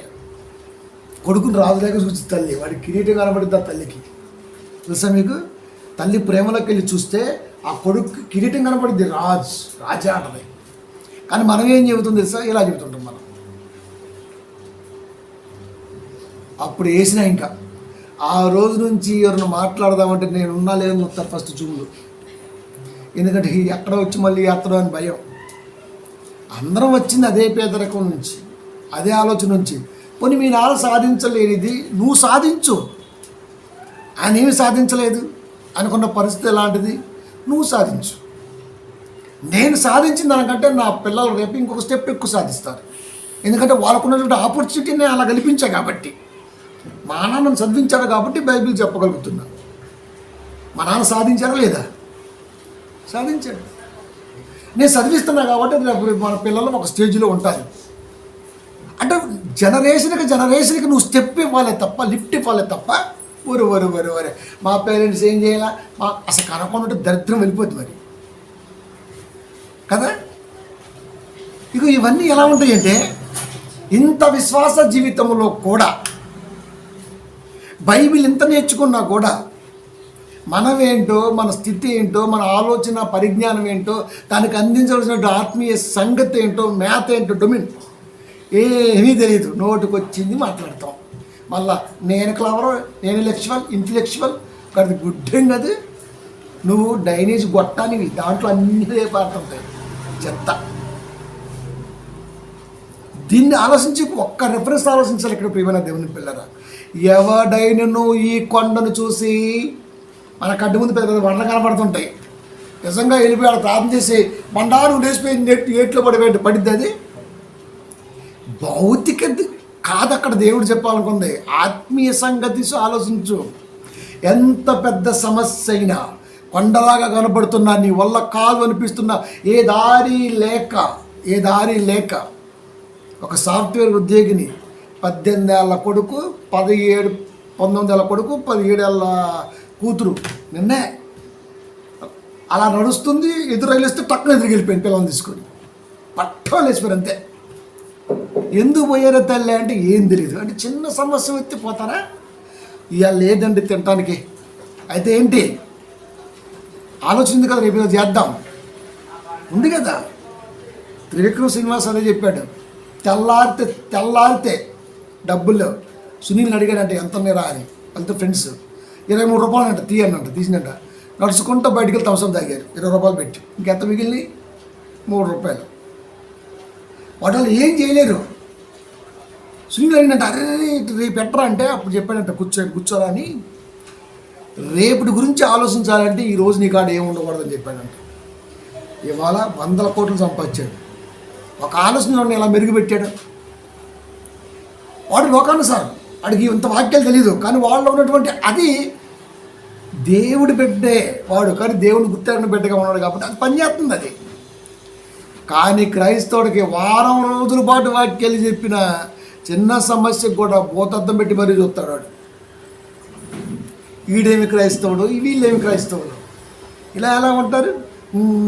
కొడుకుని రాజులాగా చూసి తల్లి, వాడి కిరీటం కనబడుద్ది ఆ తల్లికి. తెలుసా మీకు? తల్లి ప్రేమలోకి వెళ్ళి చూస్తే ఆ కొడుకు కిరీటం కనబడుద్ది, రాజా అంటది. కానీ మనం ఏం చెబుతుంది తెలుసా? ఇలా చెబుతుంటాం మనం. అప్పుడు వేసినా ఇంకా ఆ రోజు నుంచి ఎవరిని మాట్లాడదామంటే నేను ఉన్నా లేదని చెప్తారు ఫస్ట్ చూపులు. ఎందుకంటే ఎక్కడ వచ్చి మళ్ళీ ఎత్తడం అని భయం. అందరం వచ్చింది అదే పేదరికం నుంచి, అదే ఆలోచన నుంచి. పోనీ మీ నాన్న సాధించలేనిది నువ్వు సాధించు. ఆయన ఏమి సాధించలేదు అనుకున్న పరిస్థితి ఎలాంటిది? నువ్వు సాధించు. నేను సాధించిన దానికంటే నా పిల్లలు రేపు ఇంకొక స్టెప్ ఎక్కువ సాధిస్తారు. ఎందుకంటే వాళ్ళకున్నటువంటి ఆపర్చునిటీని అలా కల్పించా కాబట్టి. మా నాన్నను చదివించాడు కాబట్టి బైబిల్ చెప్పగలుగుతున్నా. మా నాన్న సాధించారా లేదా? సాధించాడు. నేను చదివిస్తున్నా కాబట్టి మన పిల్లలు ఒక స్టేజ్లో ఉంటారు. అంటే జనరేషన్కి నువ్వు స్టెప్ ఇవ్వాలి తప్ప, లిఫ్ట్ ఇవ్వాలి తప్ప. ఒరే మా పేరెంట్స్ ఏం చేయాలా? అసలు కనకుండా దరిద్రం వెళ్ళిపోతుంది మరి కదా. ఇక ఇవన్నీ ఎలా ఉంటాయంటే, ఇంత విశ్వాస జీవితంలో కూడా బైబిల్ ఎంత నేర్చుకున్నా కూడా మనమేంటో, మన స్థితి ఏంటో, మన ఆలోచన పరిజ్ఞానం ఏంటో, దానికి అందించవలసిన ఆత్మీయ సంగతి ఏంటో, మ్యాథ్ ఏంటో, డొమిన్ ఏమీ తెలియదు. నోటికి వచ్చింది మాట్లాడతాం. మళ్ళా నేను క్లవర్, నేను ఇంటలెక్చువల్ అది గుడ్డం కదా. నువ్వు డైనేజ్ గొట్టానివి, దాంట్లో అన్నీ పాడుతుంటాయి చెత్త. దీన్ని ఆలోచించి ఒక్క రెఫరెన్స్ ఆలోచించాలి ఇక్కడ ప్రియమైన దేవుని పిల్లరా. ఎవడైనను ఈ కొండను చూసి, మన కడ్డు ముందు పెద్ద పెద్ద బండలు కనపడుతుంటాయి, నిజంగా వెళ్ళిపోయాడు ప్రార్థన చేసి బండారు లేచిపోయి ఏట్లో పడిద్ది. అది భౌతిక కాదు అక్కడ దేవుడు చెప్పాలనుకుంది, ఆత్మీయ సంగతి ఆలోచించు. ఎంత పెద్ద సమస్య అయినా, కొండలాగా కనబడుతున్నా, నీ వల్ల కాదు అనిపిస్తున్నా, ఏ దారి లేక ఒక సాఫ్ట్వేర్ ఉద్యోగిని 18 ఏళ్ళ కొడుకు 19 ఏళ్ళ కొడుకు 17 ఏళ్ళ కూతురు నిన్నే అలా నడుస్తుంది, ఎదురు రైలిస్తే టక్కున ఎదురు వెళ్ళిపోయింది పిల్లల్ని తీసుకొని, పట్టం లేచిపోయారు అంతే. ఎందుకు పోయారో తల్లి అంటే ఏం తెలియదు. అంటే చిన్న సమస్య వచ్చి పోతారా, ఇవాళ లేదండి తినటానికి, అయితే ఏంటి ఆలోచింది కదా, రేపు చేద్దాం ఉంది కదా. త్రివిక్రమ్ శ్రీనివాస్ అదే చెప్పాడు, తెల్లారితే డబ్బుల్లో సునీల్ని అడిగాడంటే ఎంత మీరా అని, వాళ్ళతో ఫ్రెండ్స్ 23 రూపాయలు అంట తీయనంట, తీసినట్ట నడుచుకుంటూ బయటికి వెళ్ళి థమ్సప్ తాగారు 20 రూపాయలు పెట్టి, ఇంకెంత మిగిలిన 3 రూపాయలు. వాళ్ళు ఏం చేయలేరు. సునీల్ అడిగినట్టు అరే రేపు ఎట్టరా అంటే అప్పుడు చెప్పాడంట కూర్చోరా అని, రేపటి గురించి ఆలోచించాలంటే ఈరోజు నీ కాడ ఏమి ఉండకూడదని చెప్పాడంట. ఇవాళ 100 కోట్లు సంపాదించాడు. ఒక ఆలోచనలో ఇలా మెరుగుపెట్టాడు. వాడు లోకానుసారం, వాడికి ఇంత వాక్యాలు తెలీదు, కానీ వాళ్ళలో ఉన్నటువంటి అది దేవుడి బిడ్డే వాడు, కానీ దేవుని గుర్తెరిగిన బిడ్డగా ఉన్నాడు కాబట్టి అది పనిచేస్తుంది అది. కానీ క్రైస్తవుడికి వారం రోజుల పాటు వాక్యాలు చెప్పిన చిన్న సమస్యకు కూడా భూతద్దం పెట్టి మరీ చూస్తాడు వాడు. వీడేమి క్రైస్తవుడు, వీళ్ళేమి క్రైస్తవుడు, ఇలా ఎలా ఉంటారు,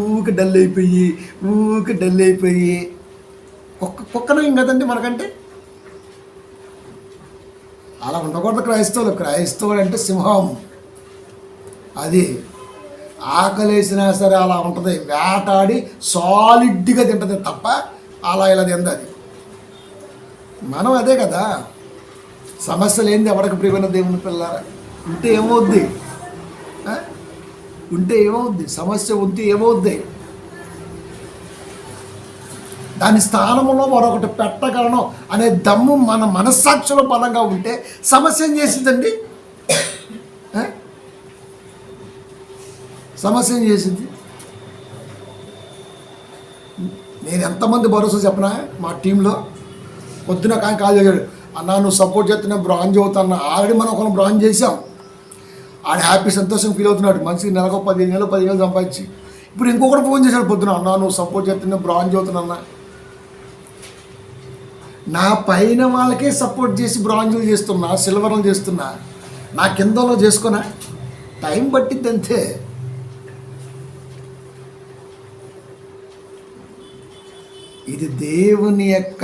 ఊరికి డల్ అయిపోయి కుక్కనయం కదండి మనకంటే. అలా ఉండకూడదు క్రైస్తవుడు అంటే సింహం, అది ఆకలేసినా సరే అలా ఉంటుంది, వేటాడి సాలిడ్గా తింటుంది తప్ప అలా ఇలా తింది అది. మనం అదే కదా, సమస్య లేనిది ఎవరికి ప్రియమైన దేవుని పిల్లారా. ఉంటే ఏమవుద్ది, సమస్య ఉంటే ఏమవుద్ది, దాని స్థానంలో మరొకటి పెట్టగలను అనే దమ్ము మన మనస్సాక్షిలో బలంగా ఉంటే సమస్య ఏం చేసిందండి, సమస్య ఏం చేసింది. నేను ఎంతమంది భరోసా చెప్పనా, మా టీంలో పొద్దున కానీ కాల్ చేశాడు, అన్నా నువ్వు సపోర్ట్ చేస్తున్నా బ్రాంజ్ అవుతున్నా, ఆల్రెడీ మనం ఒకరిని బ్రాంజ్ చేసాం, ఆడ హ్యాపీ సంతోషం ఫీల్ అవుతున్నాడు, మనిషికి నెలకు 15,000 సంపాదించి. ఇప్పుడు ఇంకొకటి ఫోన్ చేశాడు పొద్దున, అన్నా నువ్వు సపోర్ట్ చేస్తున్నా బ్రాంజ్ అవుతున్నా, నా పైన వాళ్ళకే సపోర్ట్ చేసి బ్రాంజులు చేస్తున్నా, సిల్వర్లు చేస్తున్నా, నా కిందలో చేసుకున్నా, టైం పట్టిద్ది అంతే. ఇది దేవుని యొక్క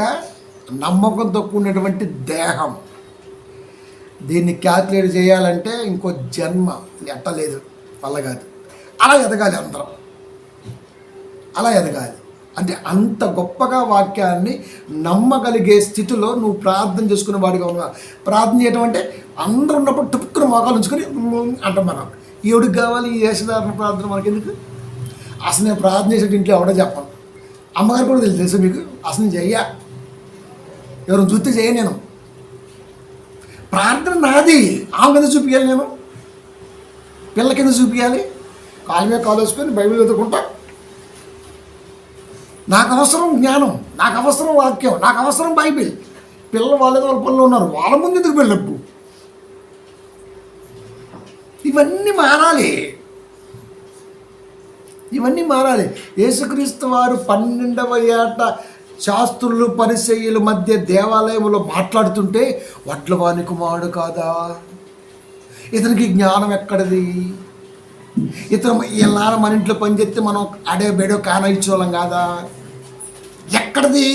నమ్మకంతో కూడినటువంటి దేహం. దీన్ని క్యాల్కులేట్ చేయాలంటే ఇంకో జన్మ ఎట్టలేదు, వల్ల కాదు. అలా ఎదగాలి అందరం, అలా ఎదగాలి. అంటే అంత గొప్పగా వాక్యాన్ని నమ్మగలిగే స్థితిలో నువ్వు ప్రార్థన చేసుకునే వాడిగా ఉన్నా. ప్రార్థన చేయడం అంటే అందరూ ఉన్నప్పుడు టుక్కున మోకాలు ఉంచుకొని అంటాం మనం. ఎవడికి కావాలి ఈ వేషధారణ ప్రార్థన మనకెందుకు? అసలు నేను ప్రార్థన చేసేటి ఇంట్లో ఎవడో చెప్పను, అమ్మగారు కూడా తెలుసు మీకు, అసలు నేను చెయ్య, ఎవరు చూస్తే చేయ, నేను ప్రార్థన నాది, ఆమె కింద చూపించాలి, నేను పిల్ల కింద చూపించాలి, కాలు మీద కాలు వేసుకొని బైబిల్ చదువుకుంటా. నాకు అవసరం జ్ఞానం, నాకు అవసరం వాక్యం, నాకు అవసరం బైబిల్. పిల్లలు వాళ్ళ పనులు ఉన్నారు, వాళ్ళ ముందు ఎందుకు వెళ్ళప్పు? ఇవన్నీ మారాలి. యేసుక్రీస్తు వారు 12వ ఏట శాస్త్రులు పరిసయ్యుల మధ్య దేవాలయంలో మాట్లాడుతుంటే, వడ్లవాని కుమారుడు కాదా, ఇతనికి జ్ఞానం ఎక్కడిది, ఇతను ఇలా మన ఇంట్లో పనిచేస్తే మనం అడే బేడో కాన ఇచ్చేవాళ్ళం కాదా, ఎక్కడిది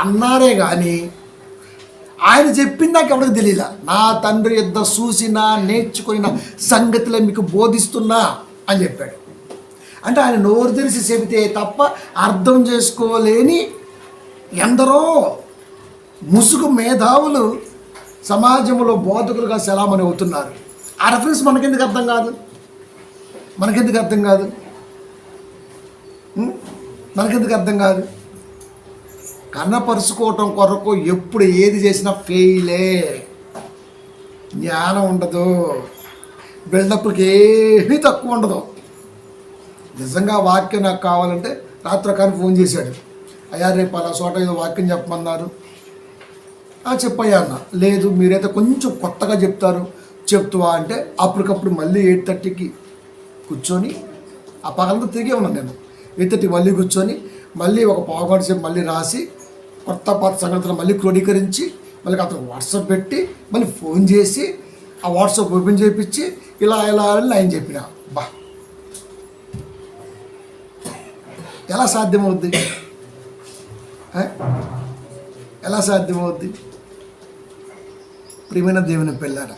అన్నారే కానీ ఆయన చెప్పింది నాకు ఎవరికి తెలియలా. నా తండ్రి యుద్ధ చూసిన నేర్చుకున్న సంగతిలో మీకు బోధిస్తున్నా అని చెప్పాడు. అంటే ఆయన నోరు తెరిచి చెబితే తప్ప అర్థం చేసుకోలేని ఎందరో ముసుగు మేధావులు సమాజంలో బోధకులుగా సెలామణి అవుతున్నారు. ఆ రెఫరెన్స్ మనకెందుకు అర్థం కాదు? మనకెందుకు అర్థం కాదు? కన్నపరుచుకోవటం కొరకు ఎప్పుడు ఏది చేసినా ఫెయిలే, జ్ఞానం ఉండదు, బిల్డప్లకి ఏమీ తక్కువ ఉండదు. నిజంగా వాక్యం నాకు కావాలంటే రాత్రి కానీ ఫోన్ చేశాడు, అయ్యా రేపు అలా చోట ఏదో వాక్యం చెప్పమన్నారు, చెప్పయ్యా అన్న. లేదు మీరైతే కొంచెం కొత్తగా చెప్తారు, చెప్తావా అంటే అప్పటికప్పుడు మళ్ళీ 8:30కి కూర్చొని ఆ పగలంతా తిరిగే ఉన్నాను నేను. 8:30 మళ్ళీ కూర్చొని మళ్ళీ ఒక పావుగంట సేపు మళ్ళీ రాసి కొత్త పాత సంగతులు మళ్ళీ క్రోడీకరించి మళ్ళీ అతను వాట్సాప్ పెట్టి మళ్ళీ ఫోన్ చేసి ఆ వాట్సాప్ ఓపెన్ చేయించి ఇలా అని లైన్ చెప్పిన. బా, ఎలా సాధ్యమవుద్ది? ఎలా సాధ్యమవుద్ది? ప్రియమైన దేవుని పిల్లారా,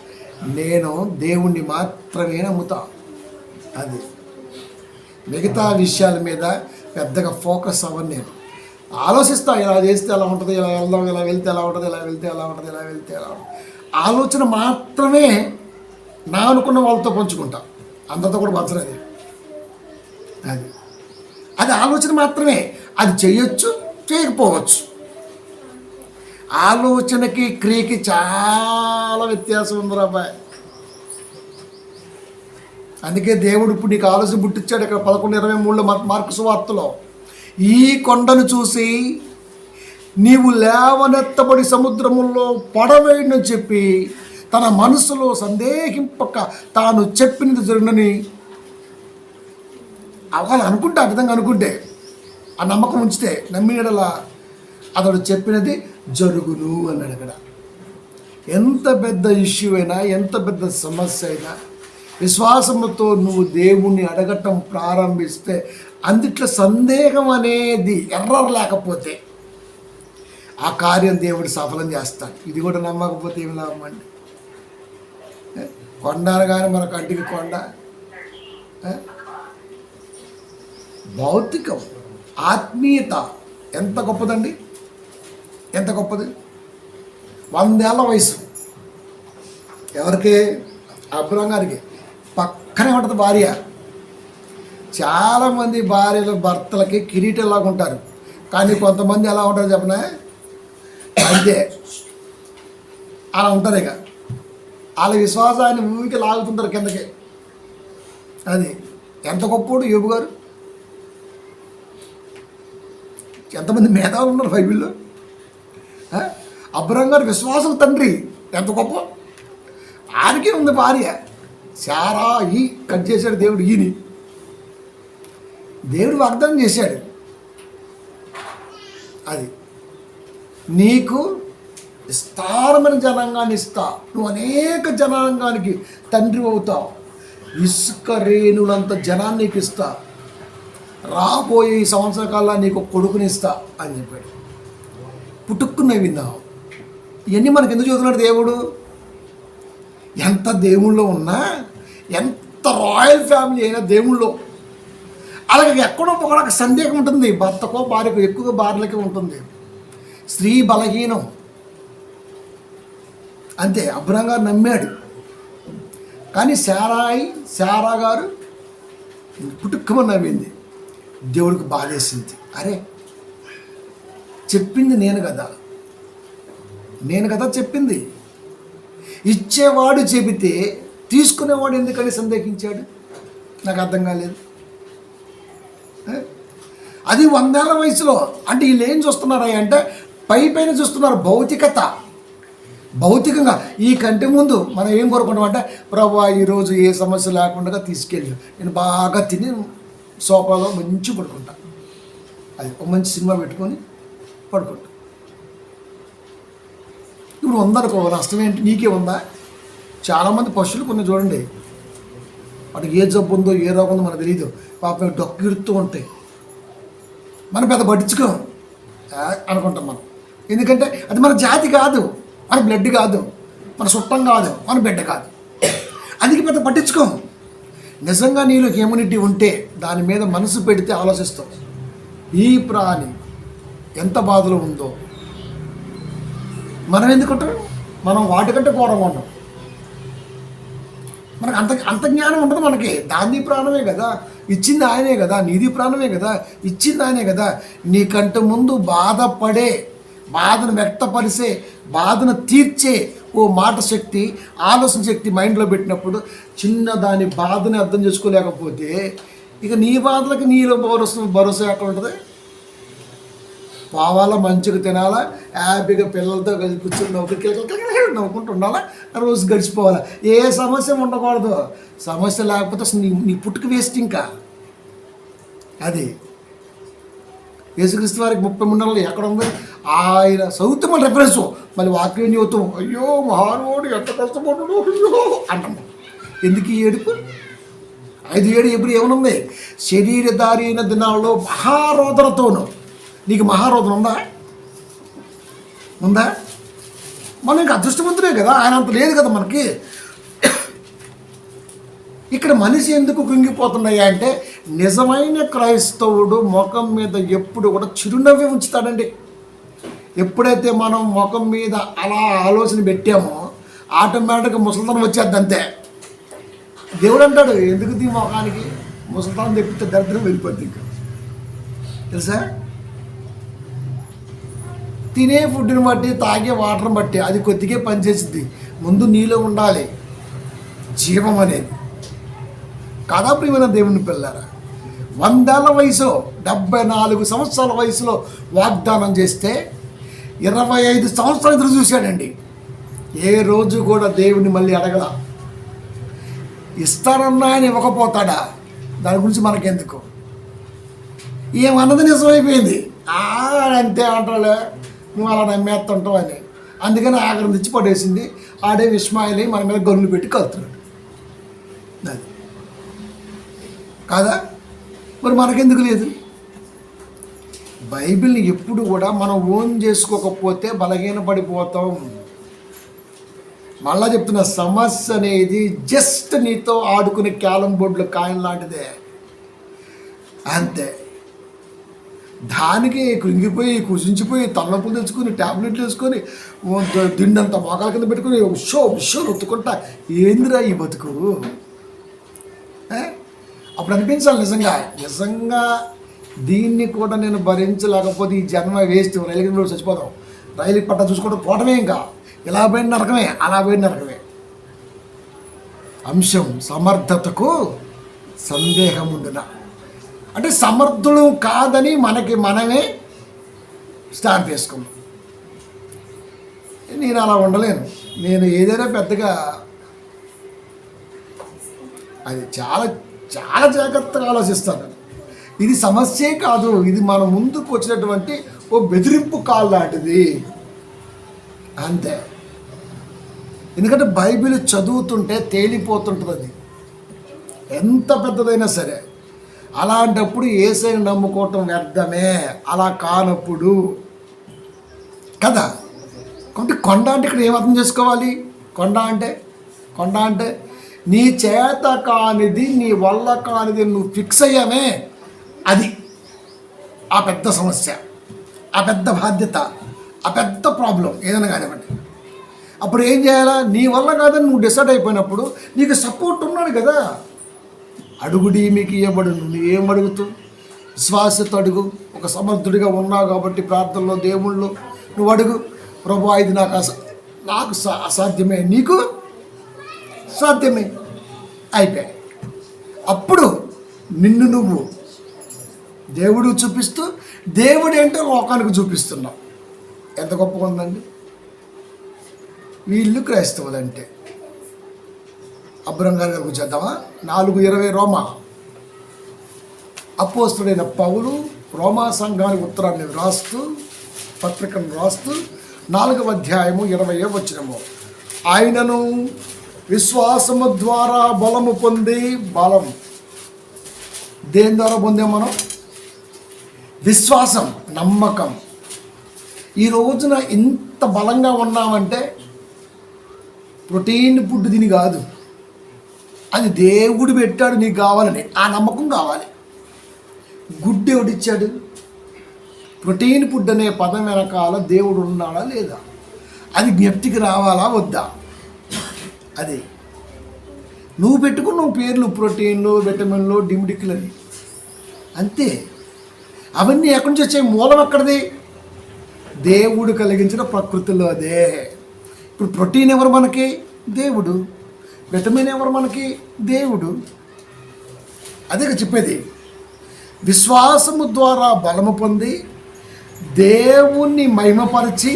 నేను దేవుణ్ణి మాత్రమే నమ్ముతా. అది మిగతా విషయాల మీద పెద్దగా ఫోకస్ అవ్వను. నేను ఆలోచిస్తా, ఇలా చేస్తే ఎలా ఉంటుంది, ఇలా వెళ్దాం, ఇలా వెళ్తే ఎలా ఉంటుంది, ఇలా వెళ్తే ఎలా ఉంటుంది, ఇలా వెళ్తే ఎలా ఉంటుంది. ఆలోచన మాత్రమే నా అనుకున్న వాళ్ళతో పంచుకుంటా, అందరితో కూడా పంచలేదు. అది అది ఆలోచన మాత్రమే. అది చేయొచ్చు, చేయకపోవచ్చు. ఆలోచనకి క్రియకి చాలా వ్యత్యాసం ఉంది రాబాయ్. అందుకే దేవుడు ఇప్పుడు నీకు ఆలోచన పుట్టించాడు. ఇక్కడ 11:23 మార్కు సువార్తలో, ఈ కొండను చూసి నీవు లేవనెత్తబడి సముద్రములో పడవేయని చెప్పి తన మనసులో సందేహింపక తాను చెప్పినది జరుగునని అవ్వాలి అనుకుంటే, ఆ విధంగా అనుకుంటే, ఆ నమ్మకం ఉంచితే, నమ్మినలా అతడు చెప్పినది జరుగును అన్నాడు. అక్కడ ఎంత పెద్ద ఇష్యూ అయినా, ఎంత పెద్ద సమస్య అయినా విశ్వాసముతో నువ్వు దేవుణ్ణి అడగటం ప్రారంభిస్తే, అందుట్లో సందేహం అనేది ఎర్రర్ లేకపోతే ఆ కార్యం దేవుడు సఫలం చేస్తాడు. ఇది కూడా నమ్మకపోతే ఏమి లాభం అండి? కొండ అనగానే మన కంటికి కొండ భౌతికం, ఆత్మీయత ఎంత గొప్పదండి, ఎంత గొప్పది. 100 ఏళ్ల వయసు ఎవరికి? అబ్రహాం గారికి. పక్కనే ఉంటుంది భార్య. చాలామంది భార్యలు భర్తలకి కిరీటంలాగా ఉంటారు, కానీ కొంతమంది ఎలా ఉంటారు చెప్పనా? అంతే, అలా ఉంటారు. ఇక వాళ్ళ విశ్వాసాన్ని ఊరికి లాగుతుంటారు కిందకి. అది ఎంత గొప్పోడు యోబు గారు. ఎంతమంది మేధావులు ఉన్నారు బైబిల్లో. అబ్రహాం గారు విశ్వాసం తండ్రి, ఎంత గొప్ప. ఆడికే ఉంది భార్య శారా. ఈ కట్ చేశాడు దేవుడు, ఈని దేవుడు వాగ్దానం చేశాడు. అది నీకు విస్తారమైన జనాంగాన్ని ఇస్తా, నువ్వు అనేక జనాంగానికి తండ్రి అవుతావు, ఇసుక రేణులంత జనాన్ని నీకు ఇస్తా, రాబోయే ఈ సంవత్సర కాలంలో నీకు కొడుకునిస్తా అని చెప్పాడు. పుట్టుక్కున్న విన్నావు. ఇవన్నీ మనకు ఎందుకు చదువుతున్నాడు దేవుడు? ఎంత దేవుళ్ళో ఉన్నా, ఎంత రాయల్ ఫ్యామిలీ అయినా దేవుళ్ళో అలాగే ఎక్కడో ఒక సందేహం ఉంటుంది. భర్తకో భార్యకో, ఎక్కువగా భార్యలకే ఉంటుంది. స్త్రీ బలహీనం అంతే. అబ్రహాం గారు నమ్మాడు, కానీ శారా గారు పుట్టుక్కమని నవ్వింది. దేవుడికి బాధేసింది. అరే, చెప్పింది నేను కదా చెప్పింది. ఇచ్చేవాడు చెబితే తీసుకునేవాడు ఎందుకని సందేహించాడు? నాకు అర్థం కాలేదు. అది 100 ఏళ్ల వయసులో. అంటే వీళ్ళు ఏం చూస్తున్నారా అంటే పైన చూస్తున్నారు భౌతికంగా. ఈ కంటి ముందు మనం ఏం కోరుకుంటాం అంటే, ప్రభా ఈరోజు ఏ సమస్య లేకుండా తీసుకెళ్ళి నేను బాగా తిని సోఫాలో మంచి పడుకుంటా. అది ఒక మంచి సినిమా పెట్టుకొని పడుకుంటా. ఇప్పుడు ఉందనుకో, నష్టం ఏంటి? నీకే ఉందా? చాలామంది పశువులు కొన్ని చూడండి, వాటికి ఏ జబ్బు ఉందో ఏ రోగం ఉందో మనకు తెలియదు. పాపం డొక్కు ఇరుతూ ఉంటాయి. మనం పెద్ద పట్టించుకోం అనుకుంటాం మనం. ఎందుకంటే అది మన జాతి కాదు, మన బ్లడ్ కాదు, మన చుట్టం కాదు, మన బిడ్డ కాదు. అందుకే పెద్ద పట్టించుకోం. నిజంగా నీలో ఇమ్యూనిటీ ఉంటే దాని మీద మనసు పెడితే ఆలోచిస్తాం, ఈ ప్రాణి ఎంత బాధలో ఉందో. మనం ఎందుకుంటాం? మనం వాటికంటే ఘోరంగా ఉంటాం. మనకు అంత జ్ఞానం ఉంటుంది మనకి. దాని ప్రాణమే కదా ఇచ్చింది, ఆయనే కదా. నీది ప్రాణమే కదా ఇచ్చింది, ఆయనే కదా. నీకంటే ముందు బాధపడే, బాధను వ్యక్తపరిచే, బాధను తీర్చే ఓ మాట శక్తి, ఆలోచన శక్తి మైండ్లో పెట్టినప్పుడు చిన్న దాని బాధని అర్థం చేసుకోలేకపోతే ఇక నీ బాధలకు నీలో భరోసా ఎక్కడ ఉంటుంది? పోవాలా, మంచిగా తినాలా, హ్యాపీగా పిల్లలతో కలిసి కూర్చొని నవ్వుకి నవ్వుకుంటూ ఉండాలా, రోజు గడిచిపోవాలా. ఏ సమస్య ఉండకూడదు. సమస్య లేకపోతే అసలు నీ పుట్టుక వేస్ట్. ఇంకా అది యేసుక్రీస్తు వారికి 33 నెలలు ఎక్కడ ఉంది, ఆయన చదువుతాం మన రెఫరెన్స్, మళ్ళీ వాక్యం చదువుతాం, అయ్యో మహానుభావుడు ఎంత కష్టపడ్డాడు అయ్యో అంటాం. ఎందుకు ఈ ఏడుపు? 5:7 ఎప్పుడు ఏమనుంది? శరీరధారి అయిన దినాల్లో మహారోదనతోను. నీకు మహారోదన ఉందా? మనం ఇంకా అదృష్టవంతులే కదా, ఆయన అంత లేదు కదా మనకి. ఇక్కడ మనిషి ఎందుకు కృంగిపోతున్నాయా అంటే, నిజమైన క్రైస్తవుడు ముఖం మీద ఎప్పుడు కూడా చిరునవ్వే ఉంచుతాడండి. ఎప్పుడైతే మనం ముఖం మీద అలా ఆలోచన పెట్టామో ఆటోమేటిక్గా ముసలితనం వచ్చేద్ది అంతే. దేవుడు అంటాడు, ఎందుకు దీ ముఖానికి ముసలితనం తెప్పితే దరిద్రం వెళ్ళిపోద్ది. ఇంకా తెలుసా, తినే ఫుడ్ని బట్టి తాగే వాటర్ని బట్టి అది కొద్దిగా పనిచేసింది. ముందు నీలో ఉండాలి జీవం అనేది. కాదా ప్రియమైన దేవుని పిల్లారా? 100 ఏళ్ల వయసులో 74 సంవత్సరాల వయసులో వాగ్దానం చేస్తే 25 సంవత్సరాలు ఎదురు చూశాడండి. ఏ రోజు కూడా దేవుని మళ్ళీ అడగల. ఇస్తానన్నా ఆయన ఇవ్వకపోతాడా? దాని గురించి మనకెందుకు? ఏమన్నది నిజమైపోయింది. అంతే అంటాలే, నువ్వు అలా నమ్మేస్తుంటావు అని. అందుకని ఆగ్రహం తెచ్చి పడేసింది. ఆడే ఇష్మాయిల్ మన మీద గొర్రెలు పెట్టి కలుతున్నాడు. అది కాదా? మరి మనకెందుకు లేదు? బైబిల్ని ఎప్పుడు కూడా మనం ఓన్ చేసుకోకపోతే బలహీన పడిపోతాం. మళ్ళా చెప్తున్న, సమస్య అనేది జస్ట్ నీతో ఆడుకునే క్యాలం బోర్డులో కాయిన్ లాంటిదే అంతే. దానికి కృంగిపోయి కుసించిపోయి తలనొప్పులు తెచ్చుకొని ట్యాబ్లెట్లు వేసుకొని దిండంత మోకాల కింద పెట్టుకుని ఉషో రొత్తుకుంటా ఏందిరా ఈ బతుకు? అప్పుడు అనిపించాలి నిజంగా దీన్ని కూడా నేను భరించలేకపోతే ఈ జన్మ వేస్ట్, రైలు కింద చచ్చిపోదాం, రైలు పట్ట చూసుకోవడం పోవటమే, ఇంకా ఇలా పోయిన నరకమే, అలా పోయిన నరకమే. అంశం సమర్థతకు సందేహం ఉండున. అంటే సమర్థులు కాదని మనకి మనమే స్టాంప్ వేసుకున్నాం. నేను అలా ఉండలేను. నేను ఏదైనా పెద్దగా అది చాలా చాలా జాగ్రత్తగా ఆలోచిస్తాను. ఇది సమస్యే కాదు, ఇది మన ముందుకు వచ్చినటువంటి ఓ బెదిరింపు కాల్ లాంటిది అంతే. ఎందుకంటే బైబిల్ చదువుతుంటే తేలిపోతుంటుంది అది, ఎంత పెద్దదైనా సరే. అలాంటప్పుడు యేసయ్యను నమ్ముకోవటం వ్యర్థమే, అలా కానప్పుడు కదా. కాబట్టి కొండ అంటే ఇక్కడ ఏం అర్థం చేసుకోవాలి? కొండ అంటే నీ చేత కానిది, నీ వల్ల కానిది నువ్వు ఫిక్స్ అయ్యామే, అది ఆ పెద్ద సమస్య, ఆ పెద్ద బాధ్యత, ఆ పెద్ద ప్రాబ్లం ఏదైనా కానివ్వండి. అప్పుడు ఏం చేయాలా? నీ వల్ల కాదని నువ్వు డిసైడ్ అయిపోయినప్పుడు నీకు సపోర్ట్ ఉన్నాడు కదా. అడుగుడి మీకు ఇవ్వబడును. నువ్వేం అడుగుతూ? విశ్వాసతో అడుగు. ఒక సమర్థుడిగా ఉన్నావు కాబట్టి ప్రార్థనలో దేవుళ్ళు నువ్వు అడుగు, ప్రభు ఇది నాకు అసాధ్యమే, నీకు సాధ్యమే, అయిపోయాయి. అప్పుడు నిన్ను నువ్వు దేవుడు చూపిస్తూ దేవుడు ఏంటో లోకానికి చూపిస్తున్నావు. ఎంత గొప్పగా ఉందండి. వీళ్ళు క్రైస్తవులు అంటే అబ్రహం గారి దగ్గరకు చేద్దామా? 4:20 రోమా. అపోస్తుడైన పౌలు రోమా సంఘానికి ఉత్తరాన్ని పత్రికను రాస్తూ 4వ అధ్యాయము 20వ వచనము, ఆయనను విశ్వాసము ద్వారా బలము పొంది, బలం దేని ద్వారా పొందాం మనం? విశ్వాసం, నమ్మకం. ఈ రోజున ఇంత బలంగా ఉన్నామంటే ప్రోటీన్ ఫుడ్ తిని కాదు, అది దేవుడు పెట్టాడు నీకు కావాలని, ఆ నమ్మకం కావాలి. గుడ్డు ఎవడిచ్చాడు? ప్రోటీన్ ఫుడ్ అనే పదం వెనకాల దేవుడు ఉన్నాడా లేదా, అది జ్ఞప్తికి రావాలా వద్దా? అది నువ్వు పెట్టుకున్న పేర్లు ప్రోటీన్లు, విటమిన్లు, డిమిడిక్లు అని అంతే. అవన్నీ ఎక్కడి నుంచి వచ్చాయి? మూలం ఎక్కడిది? దేవుడు కలిగించిన ప్రకృతిలో అదే. ఇప్పుడు ప్రోటీన్ ఎవరు మనకి? దేవుడు. విటమిన్ ఎవరు మనకి? దేవుడు. అదే చెప్పేది. విశ్వాసము ద్వారా బలము పొంది దేవుణ్ణి మహిమపరిచి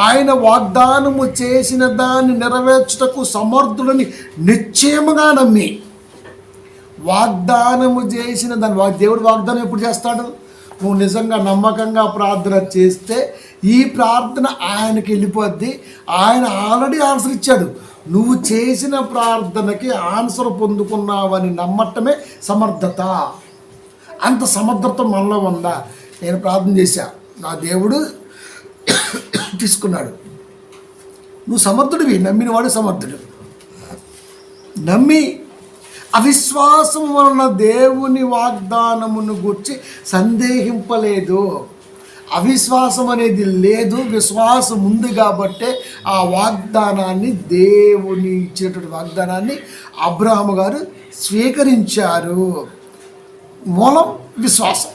ఆయన వాగ్దానము చేసిన దాన్ని నెరవేర్చుటకు సమర్థుడని నిశ్చయముగా నమ్మి, వాగ్దానము చేసిన దాన్ని దేవుడు వాగ్దానం ఎప్పుడు చేస్తాడు? నువ్వు నిజంగా నమ్మకంగా ప్రార్థన చేస్తే ఈ ప్రార్థన ఆయనకి వెళ్ళిపోద్ది. ఆయన ఆల్రెడీ ఆన్సర్ ఇచ్చాడు. నువ్వు చేసిన ప్రార్థనకి ఆన్సర్ పొందుకున్నావని నమ్మటమే సమర్థత. అంత సమర్థత మనలో ఉందా? నేను ప్రార్థన చేశా, నా దేవుడు తీసుకున్నాడు. నువ్వు సమర్థుడివి, నమ్మినవాడు సమర్థుడు. నమ్మి అవిశ్వాసం వలన దేవుని వాగ్దానమును గురించి సందేహింపలేదు. అవిశ్వాసం అనేది లేదు, విశ్వాసం ఉంది. కాబట్టే ఆ వాగ్దానాన్ని, దేవుని ఇచ్చినటువంటి వాగ్దానాన్ని అబ్రహాము గారు స్వీకరించారు. మూలం విశ్వాసం.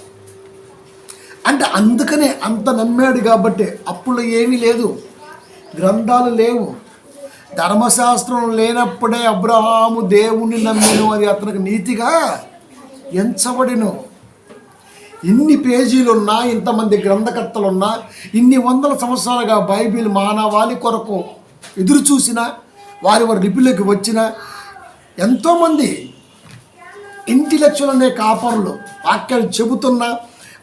అంటే అందుకనే అంత నమ్మాడు. కాబట్టి అప్పుడు ఏమీ లేదు, గ్రంథాలు లేవు, ధర్మశాస్త్రం లేనప్పుడే అబ్రహాము దేవుణ్ణి నమ్మెను, అది అతనికి నీతిగా ఎంచబడిను. ఇన్ని పేజీలున్నా, ఇంతమంది గ్రంథకర్తలున్నా, ఇన్ని వందల సంవత్సరాలుగా బైబిల్ మానవాళి కొరకు ఎదురు చూసిన వారి లిపిలోకి వచ్చిన ఎంతోమంది ఇంటెలెక్చువల్ అనే కాపర్లు వాక్యాలు చెబుతున్నా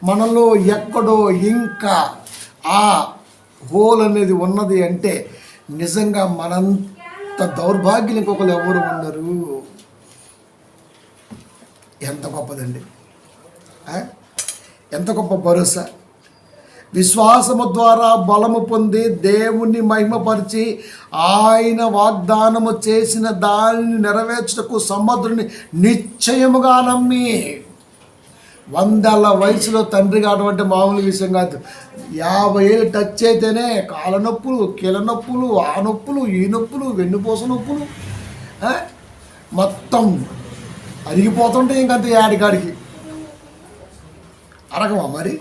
మనలో ఎక్కడో ఇంకా ఆ హోల్ అనేది ఉన్నది. అంటే నిజంగా మనంత దౌర్భాగ్యం ఇంకొకరు ఎవరు ఉండరు. ఎంత గొప్పదండి, ఎంత గొప్ప భరోసా. విశ్వాసము ద్వారా బలము పొంది దేవుణ్ణి మహిమపరిచి ఆయన వాగ్దానము చేసిన దానిని నెరవేర్చుటకు సమర్థుడిని నిశ్చయముగా నమ్మి, 100 ఏళ్ల వయసులో తండ్రి కావడం అంటే మామూలు విషయం కాదు. 50 ఏళ్ళు టచ్ అయితేనే కాళ్ళ నొప్పులు, కీళ్ళ నొప్పులు, ఆ నొప్పులు, ఈ నొప్పులు, వెన్నుపూస నొప్పులు మొత్తం అరిగిపోతుంటే ఇంకంత యాడికాడికి అరగవా? మరి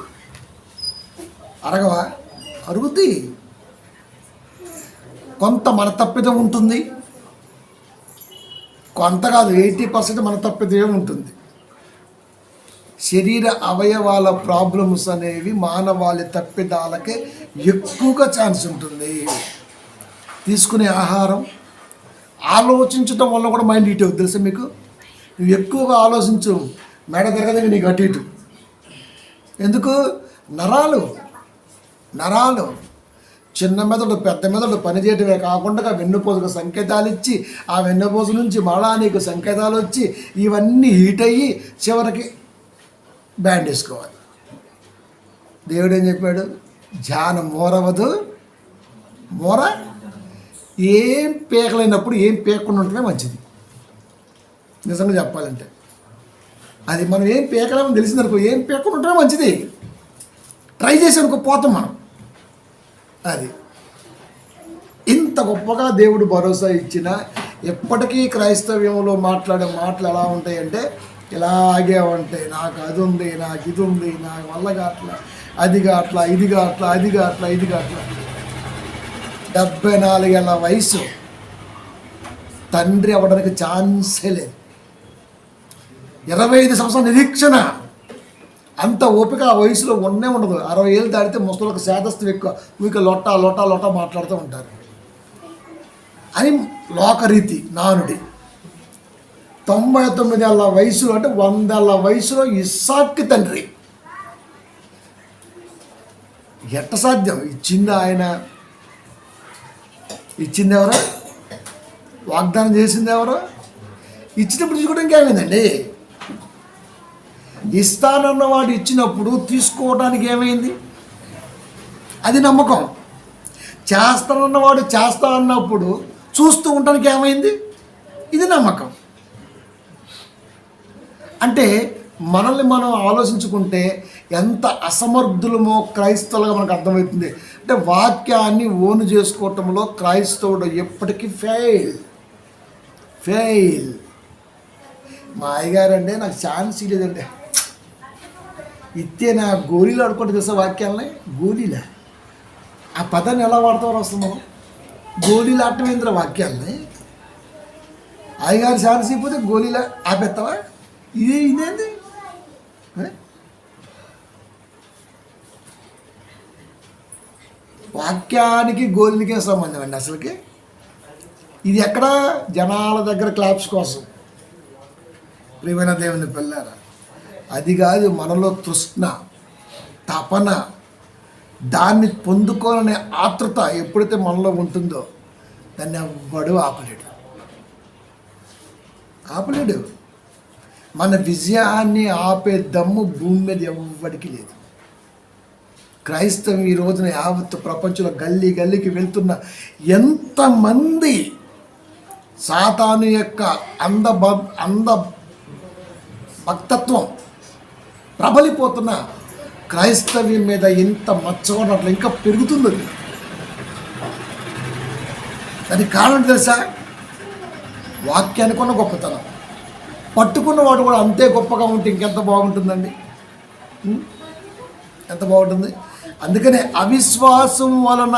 అరగవా? అరుగుద్ది. కొంత మన తప్పిదం ఉంటుంది, కొంత కాదు 80% మన తప్పిదమే ఉంటుంది. శరీర అవయవాల ప్రాబ్లమ్స్ అనేవి మానవాళి తప్పిదాలకే ఎక్కువగా ఛాన్స్ ఉంటుంది. తీసుకునే ఆహారం, ఆలోచించడం వల్ల కూడా మైండ్ ఇటు అవుతుంది. తెలుసా మీకు? నువ్వు ఎక్కువగా ఆలోచించు, మెడ తిరగదని నీకు అటు ఇటు. ఎందుకు? నరాలు చిన్న మెదడు పెద్ద మెదడు పనిచేయటమే కాకుండా వెన్నుపూసకు సంకేతాలు ఇచ్చి, ఆ వెన్నుపూస నుంచి మళ్ళా నీకు సంకేతాలు వచ్చి ఇవన్నీ హీట్ అయ్యి చివరికి బ్యాండ్ వేసుకోవాలి. దేవుడు ఏం చెప్పాడు? ధ్యానం మోరవదు, మోర ఏం పీకలేనప్పుడు ఏం పీకకుండా ఉంటమే మంచిది. నిజంగా చెప్పాలంటే అది మనం ఏం పీకలేమని తెలిసిందనుకో, ఏం పీకకుండా ఉంటమే మంచిది. ట్రై చేసి అనుకో పోతాం మనం. అది ఇంత గొప్పగా దేవుడు భరోసా ఇచ్చిన ఎప్పటికీ క్రైస్తవ్యంలో మాట్లాడే మాటలు ఎలా ఉంటాయంటే ఇలాగే ఉంటాయి. నాకు అది ఉంది, నాకు ఇది ఉంది, నాకు వల్ల కాట్లా, అది కాట్లా, ఇది కాట్లా, అది కాట్లా, ఇది కాట్లా. 74 ఏళ్ళ వయసు, తండ్రి అవ్వడానికి ఛాన్సే లేదు. 25 సంవత్సరాల నిరీక్షణ, అంత ఓపిక ఆ వయసులో ఉండనే ఉండదు. 60 ఏళ్ళు దాటితే ముసలికి శాతస్థం ఎక్కువ, మీకు లొట్ట లొట్ట లొట్ట మాట్లాడుతూ ఉంటారు అని లోకరీతి నానుడి. 99 ఏళ్ళ వయసులో, అంటే 100 ఏళ్ళ వయసులో ఇస్సాక్కి తండ్రి. ఎట్ట సాధ్యం? ఇచ్చింది ఆయన, ఇచ్చింది ఎవరో, వాగ్దానం చేసింది ఎవరో, ఇచ్చినప్పుడు తీసుకోవడానికి ఏమైందండి? ఇస్తానన్నవాడు ఇచ్చినప్పుడు తీసుకోవడానికి ఏమైంది? అది నమ్మకం. చేస్తానన్నవాడు చేస్తా అన్నప్పుడు చూస్తూ ఉండడానికి ఏమైంది? ఇది నమ్మకం. అంటే మనల్ని మనం ఆలోచించుకుంటే ఎంత అసమర్థులమో క్రైస్తవులుగా మనకు అర్థమవుతుంది. అంటే వాక్యాన్ని ఓను చేసుకోవటంలో క్రైస్తవుడు ఎప్పటికీ ఫెయిల్. మా అయ్యగారండి నాకు ఛాన్స్ లేదండి, ఇస్తే నా గోళీలు ఆడుకుంటే తెలుసా వాక్యాలని? గోళీలా? ఆ పదాన్ని ఎలా వాడతారో అసలు మనం? గోళీలు ఆడటం ఏంద్ర వాక్యాలని? అయ్యగారు ఛాన్స్ ఇవ్వకపోతే గోళీలా ఆపేస్తావా? ఇదేంది? వాక్యానికి గోలికే సంబంధం అండి అసలుకి. ఇది ఎక్కడ జనాల దగ్గర క్లాప్స్ కోసం. ప్రియమైన దేవుని పిల్లారా, అది కాదు మనలో తృష్ణ, తపన, దాన్ని పొందుకోవాలనే ఆతృత ఎప్పుడైతే మనలో ఉంటుందో దాన్ని ఎవ్వడు ఆపలేడు. మన విజయాన్ని ఆపే దమ్ము భూమి మీద ఎవ్వడికి లేదు. క్రైస్తవం ఈ రోజున యావత్తు ప్రపంచంలో గల్లీ గల్లీకి వెళ్తున్న ఎంతమంది సాతాను యొక్క అంద భక్తత్వం ప్రబలిపోతున్న క్రైస్తవ్యం మీద ఇంత మచ్చగొన్నట్లు ఇంకా పెరుగుతుంది. దానికి కారణం తెలుసా? వాక్యానికి ఉన్న గొప్పతనం. పట్టుకున్నవాడు కూడా అంతే గొప్పగా ఉంటే ఇంకెంత బాగుంటుందండి, ఎంత బాగుంటుంది. అందుకనే అవిశ్వాసం వలన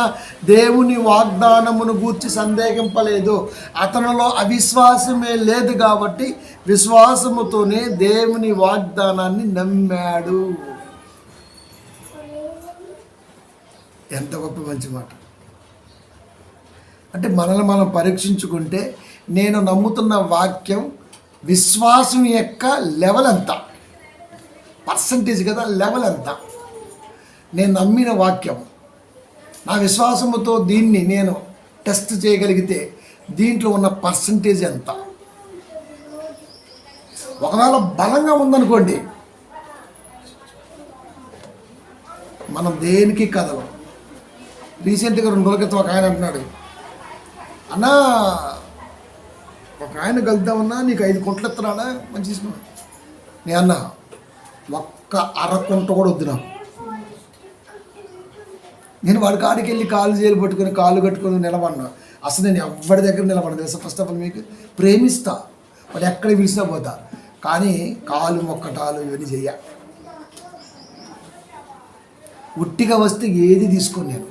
దేవుని వాగ్దానమును గూర్చి సందేహింపలేదు. అతనిలో అవిశ్వాసమే లేదు కాబట్టి విశ్వాసముతోనే దేవుని వాగ్దానాన్ని నమ్మాడు. ఎంత గొప్ప మంచి మాట. అంటే మనల్ని మనం పరీక్షించుకుంటే నేను నమ్ముతున్న వాక్యం విశ్వాసం యొక్క లెవెల్ ఎంత, పర్సంటేజ్ కదా, లెవెల్ ఎంత. నేను నమ్మిన వాక్యం, నా విశ్వాసముతో దీన్ని నేను టెస్ట్ చేయగలిగితే దీంట్లో ఉన్న పర్సంటేజ్ ఎంత. ఒకవేళ బలంగా ఉందనుకోండి, మనం దేనికి కదలం. రీసెంట్గా 2 రోజుల క్రితం ఒక ఆయన అంటున్నాడు, అన్నా ఒక ఆయన కలుద్దామన్నా నీకు 5 కుంటలు ఇస్తున్నాడా మంచి తీసుకున్నాను. నేను అన్నా ఒక్క అరకుంట కూడా వద్దు నాకు. నేను వాడి కాడికి వెళ్ళి కాళ్ళు చేలు పట్టుకొని కాళ్ళు కట్టుకొని నిలబడినా. అసలు నేను ఎవరి దగ్గర నిలబడను తెలుసా. ఫస్ట్ ఆఫ్ ఆల్ మీకు ప్రేమిస్తా, వాడు ఎక్కడ పిలిచినా పోతా, కానీ కాలు మొక్కటాలు ఇవన్నీ చెయ్య. ఉట్టిగా వస్తే ఏది తీసుకొని నేను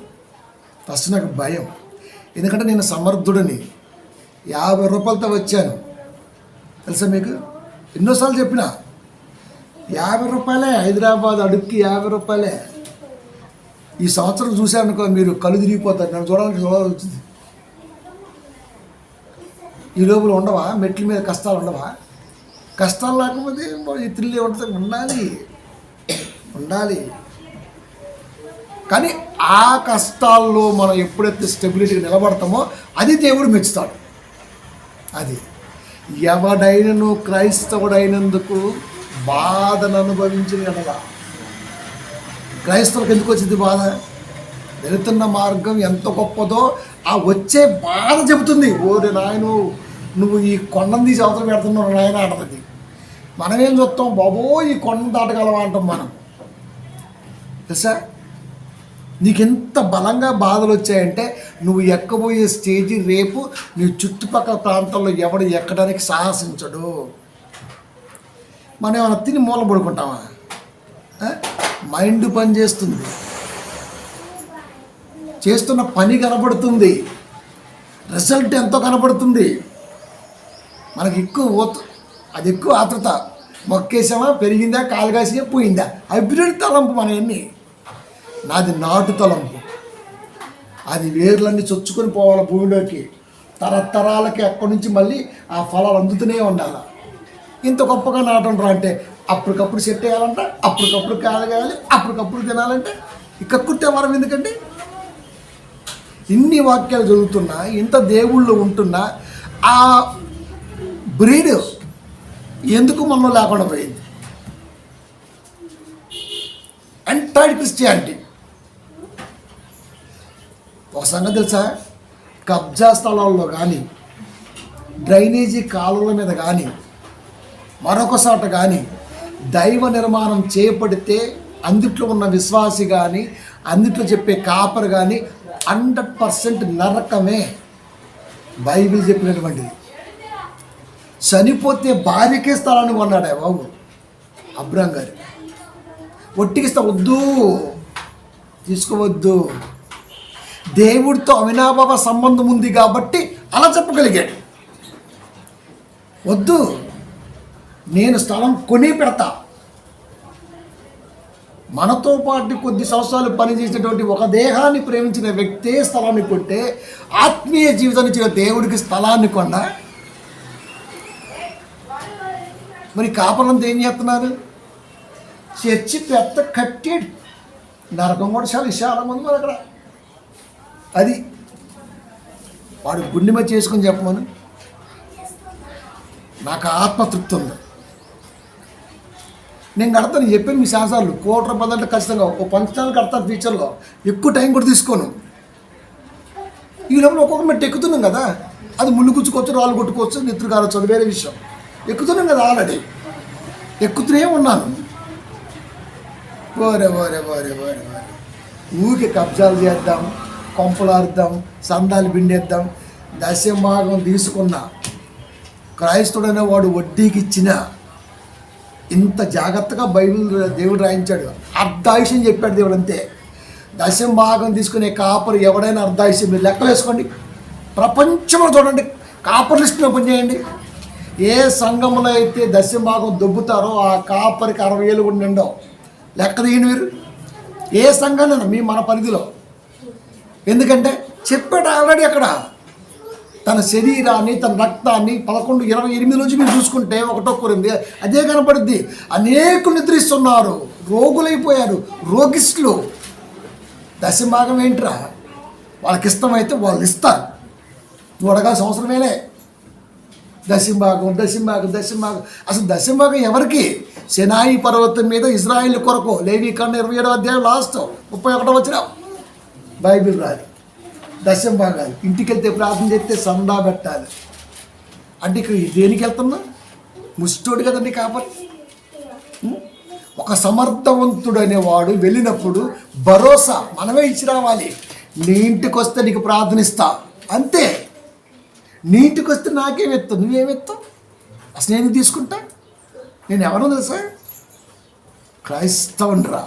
ఫస్ట్ నాకు భయం. ఎందుకంటే నేను సమర్థుడని 50 రూపాయలతో వచ్చాను తెలుసా మీకు. ఎన్నోసార్లు చెప్పిన 50 రూపాయలే, హైదరాబాద్ అడుక్కి 50 రూపాయలే. ఈ సంవత్సరం చూశారనుకో మీరు కళ్ళు తిరిగిపోతారు. నన్ను చూడాలని వచ్చింది. ఈ లోపల ఉండవా, మెట్ల మీద కష్టాలు ఉండవా? కష్టాలు లేకపోతే ఇతరులే ఉంటుంది. ఉండాలి. కానీ ఆ కష్టాల్లో మనం ఎప్పుడైతే స్టెబిలిటీగా నిలబడతామో అది దేవుడు మెచ్చుతాడు. అది ఎవడైనను క్రైస్తవుడైనందుకు బాధను అనుభవించిన ఎడల. క్రైస్తవులకు ఎందుకు వచ్చింది బాధ? వెళుతున్న మార్గం ఎంత గొప్పదో ఆ వచ్చే బాధ చెబుతుంది. ఓరే నాయను, నువ్వు ఈ కొండను తీసి అవతల పెడుతున్నావు నాయన అంటది. మనమేం చూస్తాం, బాబో ఈ కొండను దాటగలవా అంటాం మనం. తెలుసా, నీకెంత బలంగా బాధలు వచ్చాయంటే నువ్వు ఎక్కబోయే స్టేజీ రేపు నీ చుట్టుపక్కల ప్రాంతాల్లో ఎవడు ఎక్కడానికి సాహసించడు. మనం ఏమైనా తిని మూల పడుకుంటామా? మైండ్ పని చేస్తుంది, చేస్తున్న పని కనపడుతుంది, రిజల్ట్ ఎంతో కనపడుతుంది. మనకి అది ఎక్కువ ఆతృత. మొక్కేసామా, పెరిగిందా, కాలు కాసినా, పోయిందా, అభివృద్ధి తలంపు మనవన్నీ. నాది నాటు తలంపు. అది వేర్లన్నీ చొచ్చుకొని పోవాలి భూమిలోకి, తరతరాలకి అక్కడి నుంచి మళ్ళీ ఆ ఫలాలు అందుతూనే ఉండాలి. ఇంత గొప్పగా నాటండ్రా అంటే అప్పటికప్పుడు సెట్ వేయాలంట, అప్పటికప్పుడు కాయగాయాలి, అప్పటికప్పుడు తినాలంటే ఇక కుట్టే వరం ఎందుకండి? ఇన్ని వాక్యాలు చదువుతున్నా, ఇంత దేవుళ్ళు ఉంటున్నా ఆ బ్రీడ్ ఎందుకు మనలో లేకుండా పోయింది? Entire Christianity. ఒక సంగతి తెలుసా, కబ్జా స్థలాల్లో కానీ, డ్రైనేజీ కాలువల మీద కానీ, మరొకసాట కానీ దైవ నిర్మాణం చేపడితే అందుట్లో ఉన్న విశ్వాసి కానీ, అందుట్లో చెప్పే కాపరు కానీ 100% నరకమే. బైబిల్ చెప్పినటువంటిది. చనిపోతే భార్యకే స్థలాన్ని కొన్నాడే బాబు అబ్రాం గారు. ఒట్టికిస్తా వద్దు, తీసుకోవద్దు. దేవుడితో అవినాభావ సంబంధం ఉంది కాబట్టి అలా చెప్పగలిగాడు. వద్దు, నేను స్థలం కొని పెడతా. మనతో పాటు కొద్ది సంవత్సరాలు పనిచేసినటువంటి ఒక దేహాన్ని ప్రేమించిన వ్యక్తే స్థలాన్ని కొంటే ఆత్మీయ జీవితాన్ని ఇచ్చిన దేవుడికి స్థలాన్ని కొండ. మరి కాపలంతా ఏం చేస్తున్నారు? చర్చి పెద్ద కట్టాడు, నరకం కూడా చాలా విశాలంగా ఉంది మరి అక్కడ. అది వాడు గుండె మీద చేసుకొని చెప్పమను, నాకు ఆత్మతృప్తి ఉంది, నేను కడతాను. చెప్పాను మీ శాస్త్రాలు ₹1,00,00,000 ఖచ్చితంగా ఒక పంచనాలు కడతాను ఫ్యూచర్లో, ఎక్కువ టైం కూడా తీసుకోను. ఈ లోపల ఒక్కొక్క మెట్టు ఎక్కుతున్నాం కదా, అది ముళ్ళు గుచ్చుకోవచ్చు, రాళ్ళు కొట్టుకోవచ్చు, నిద్ర కావచ్చు, అది వేరే విషయం. ఎక్కుతున్నాం కదా, ఆల్రెడీ ఎక్కుతూనే ఉన్నాను. ఓరే ఓరే ఓరే ఓరే ఓరే ఊరికి కబ్జాలు చేద్దాం, కొంపలాడుద్దాం, సందాలు పిండేద్దాం. దశభాగం తీసుకున్న క్రైస్తవుడనే వాడు వడ్డీకి ఇచ్చిన ఇంత జాగ్రత్తగా బైబిల్ దేవుడు రాయించాడు. అర్ధాయుష్యం చెప్పాడు దేవుడు, అంతే. దశభాగం తీసుకునే కాపరు ఎవడైనా అర్ధాయుష్యం, మీరు లెక్క వేసుకోండి. ప్రపంచంలో చూడండి, కాపర్ లిస్టుని ఓపెన్ చేయండి. ఏ సంఘంలో అయితే దశభాగం దొబ్బుతారో ఆ కాపరికి 60 ఏళ్ళు కూడా నిండవు. లెక్క తీయండి మీరు, ఏ సంఘాన్ని మీ మన పరిధిలో. ఎందుకంటే చెప్పాడు ఆల్రెడీ అక్కడ. తన శరీరాన్ని, తన రక్తాన్ని 11:28 నుంచి మీరు చూసుకుంటే 1 కొరింథీ అదే కనపడుద్ది. అనేకులు నిద్రిస్తున్నారు, రోగులైపోయారు, రోగిస్టులు. దశభాగం ఏంట్రా? వాళ్ళకి ఇష్టమైతే వాళ్ళు ఇస్తారు, నువ్వు అడగాల్సిన అవసరమేలే. దశభాగం దశభాగం దశభాగం. అసలు దశభాగం ఎవరికి? సినాయి పర్వతం మీద ఇజ్రాయిల్ కొరకు. లేవీకాండం 27వ అధ్యాయం లాస్ట్ 31వ వచనం బైబిల్ రాదు. దశభాగాలు ఇంటికి వెళ్తే ప్రార్థన చేస్తే సందా పెట్టాలి. అంటే ఇక్కడ దేనికి వెళ్తున్నా? ముష్టోడు కదండి కాపరి. ఒక సమర్థవంతుడు అనేవాడు వెళ్ళినప్పుడు భరోసా మనమే ఇచ్చి రావాలి. నీ ఇంటికి వస్తే నీకు ప్రార్థనిస్తా, అంతే. నీ ఇంటికి వస్తే నాకేమెత్తావు, నువ్వేమెత్తావు? అసలు నేను తీసుకుంటా? నేను ఎవరో తెలుసా? క్రైస్తవునిరా.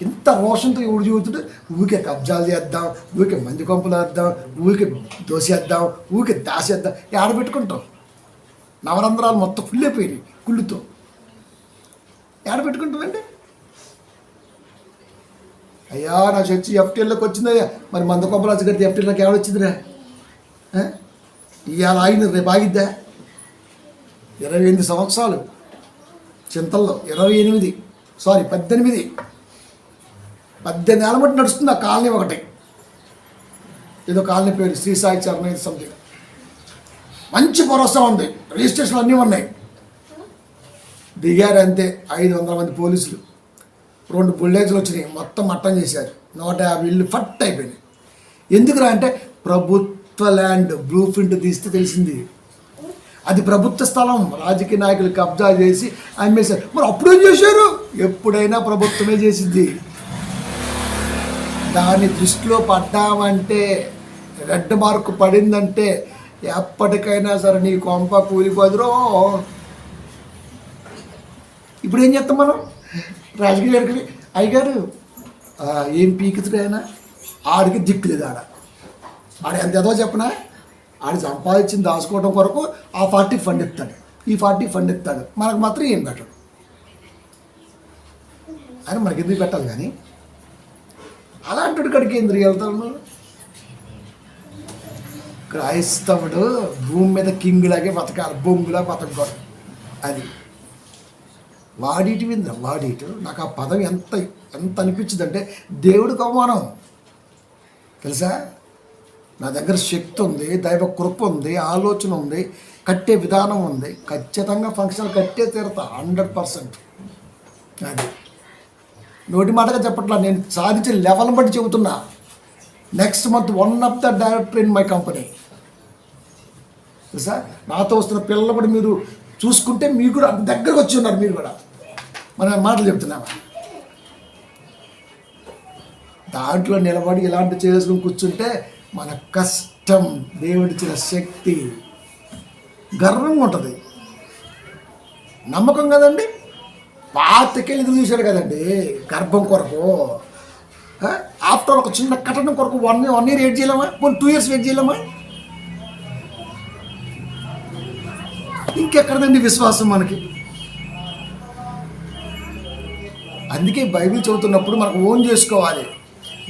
ఇంత రోషంతో ఎవడు చూపుతుంటే ఊరికే కబ్జాలు చేద్దాం, ఊరికే మంది కొంపలు వేద్దాం, ఊరికే దోసేద్దాం, ఊరికే దాసేద్దాం. ఏడబెట్టుకుంటాం? నవరంధ్రాలు మొత్తం ఫుల్ అయిపోయినాయి కుళ్ళుతో. ఏడబెట్టుకుంటామండి? అయ్యా నా చర్చి ఎఫ్టీఎల్లోకి వచ్చిందయ్యా, మరి మంద కొంపరాజు కడితే ఎఫ్టీఎల్లోకి ఎవడొచ్చిందిరా? ఇవాళ ఆగిన రేపు ఆగిద్దా? 28 సంవత్సరాలు చింతల్లో, 18 ఏళ్ళ బట్టి నడుస్తుంది ఆ కాలనీ. ఒకటి ఏదో కాలనీ పేరు శ్రీ సాయి చరణ్ సంథింగ్. మంచి భరోసా ఉంది, రిజిస్ట్రేషన్లు అన్నీ ఉన్నాయి. దిగారు అంతే 500 మంది పోలీసులు, 2 బుల్డేజర్లు వచ్చినాయి, మొత్తం మట్టం చేశారు. 150 ఇళ్ళు ఫట్ అయిపోయినాయి. ఎందుకురా అంటే ప్రభుత్వ ల్యాండ్ బ్లూ ప్రింట్ తీస్తే తెలిసింది అది ప్రభుత్వ స్థలం. రాజకీయ నాయకులు కబ్జా చేసి అమ్మేశారు. మరి అప్పుడేం చేశారు? ఎప్పుడైనా ప్రభుత్వమే చేసింది. దాని దృష్టిలో పడ్డామంటే, రెడ్ మార్క్ పడిందంటే ఎప్పటికైనా సరే నీ కొంప కూలిపోదురో. ఇప్పుడు ఏం చేస్తాం మనం? రాజకీయ నాయకులు అయ్యగారు ఏం పీకుతుడైనా ఆడికి దిక్కులేదు. ఆడ ఎంత ఏదో చెప్పనా, ఆడు సంపాదించింది దాచుకోవడం కొరకు ఆ పార్టీకి ఫండ్ ఇస్తాడు, ఈ పార్టీకి ఫండ్ ఇస్తాడు, మనకు మాత్రం ఏం పెట్టడు. అని మనకి ఎందుకు పెట్టాలి? కానీ అలాంటి కడికి ఎందుకు వెళ్తాను? క్రైస్తవుడు భూమి మీద కింగ్లాగే బతకాలి, బొంగులా బతకూడదు. అది వాడిటి విందా వాడిటు. నాకు ఆ పదం ఎంత అనిపించింది అంటే దేవుడికి అవమానం తెలుసా. నా దగ్గర శక్తి ఉంది, దైవ కృప ఉంది, ఆలోచన ఉంది, కట్టే విధానం ఉంది. ఖచ్చితంగా ఫంక్షన్ కట్టే తీరుతా 100%. అది నోటి మాటగా చెప్పట్లా, నేను సాధించిన లెవెల్ బట్టి చెబుతున్నా. Next month 1 of the director in my company. తెలుసా, నాతో వస్తున్న పిల్లలు కూడా మీరు చూసుకుంటే మీకు కూడా దగ్గరకు వచ్చి ఉన్నారు. మీరు కూడా మన మాటలు చెప్తున్నావా? దాంట్లో నిలబడి ఇలాంటి చేసుకుని కూర్చుంటే మన కష్టం, దేవుడిచ్చిన శక్తి, గర్వంగా ఉంటుంది, నమ్మకం కదండి. పాతికేళ్ళు ఎదురు చూశాడు కదండి గర్భం కొరకు. ఆఫ్టర్ ఒక చిన్న కట్టడం కొరకు 1 ఇయర్ వెయిట్ చేయలేమా? 2 ఇయర్స్ వెయిట్ చేయలేమా? ఇంకెక్కడదండి విశ్వాసం మనకి? అందుకే బైబిల్ చదువుతున్నప్పుడు మనకు ఓన్ చేసుకోవాలి.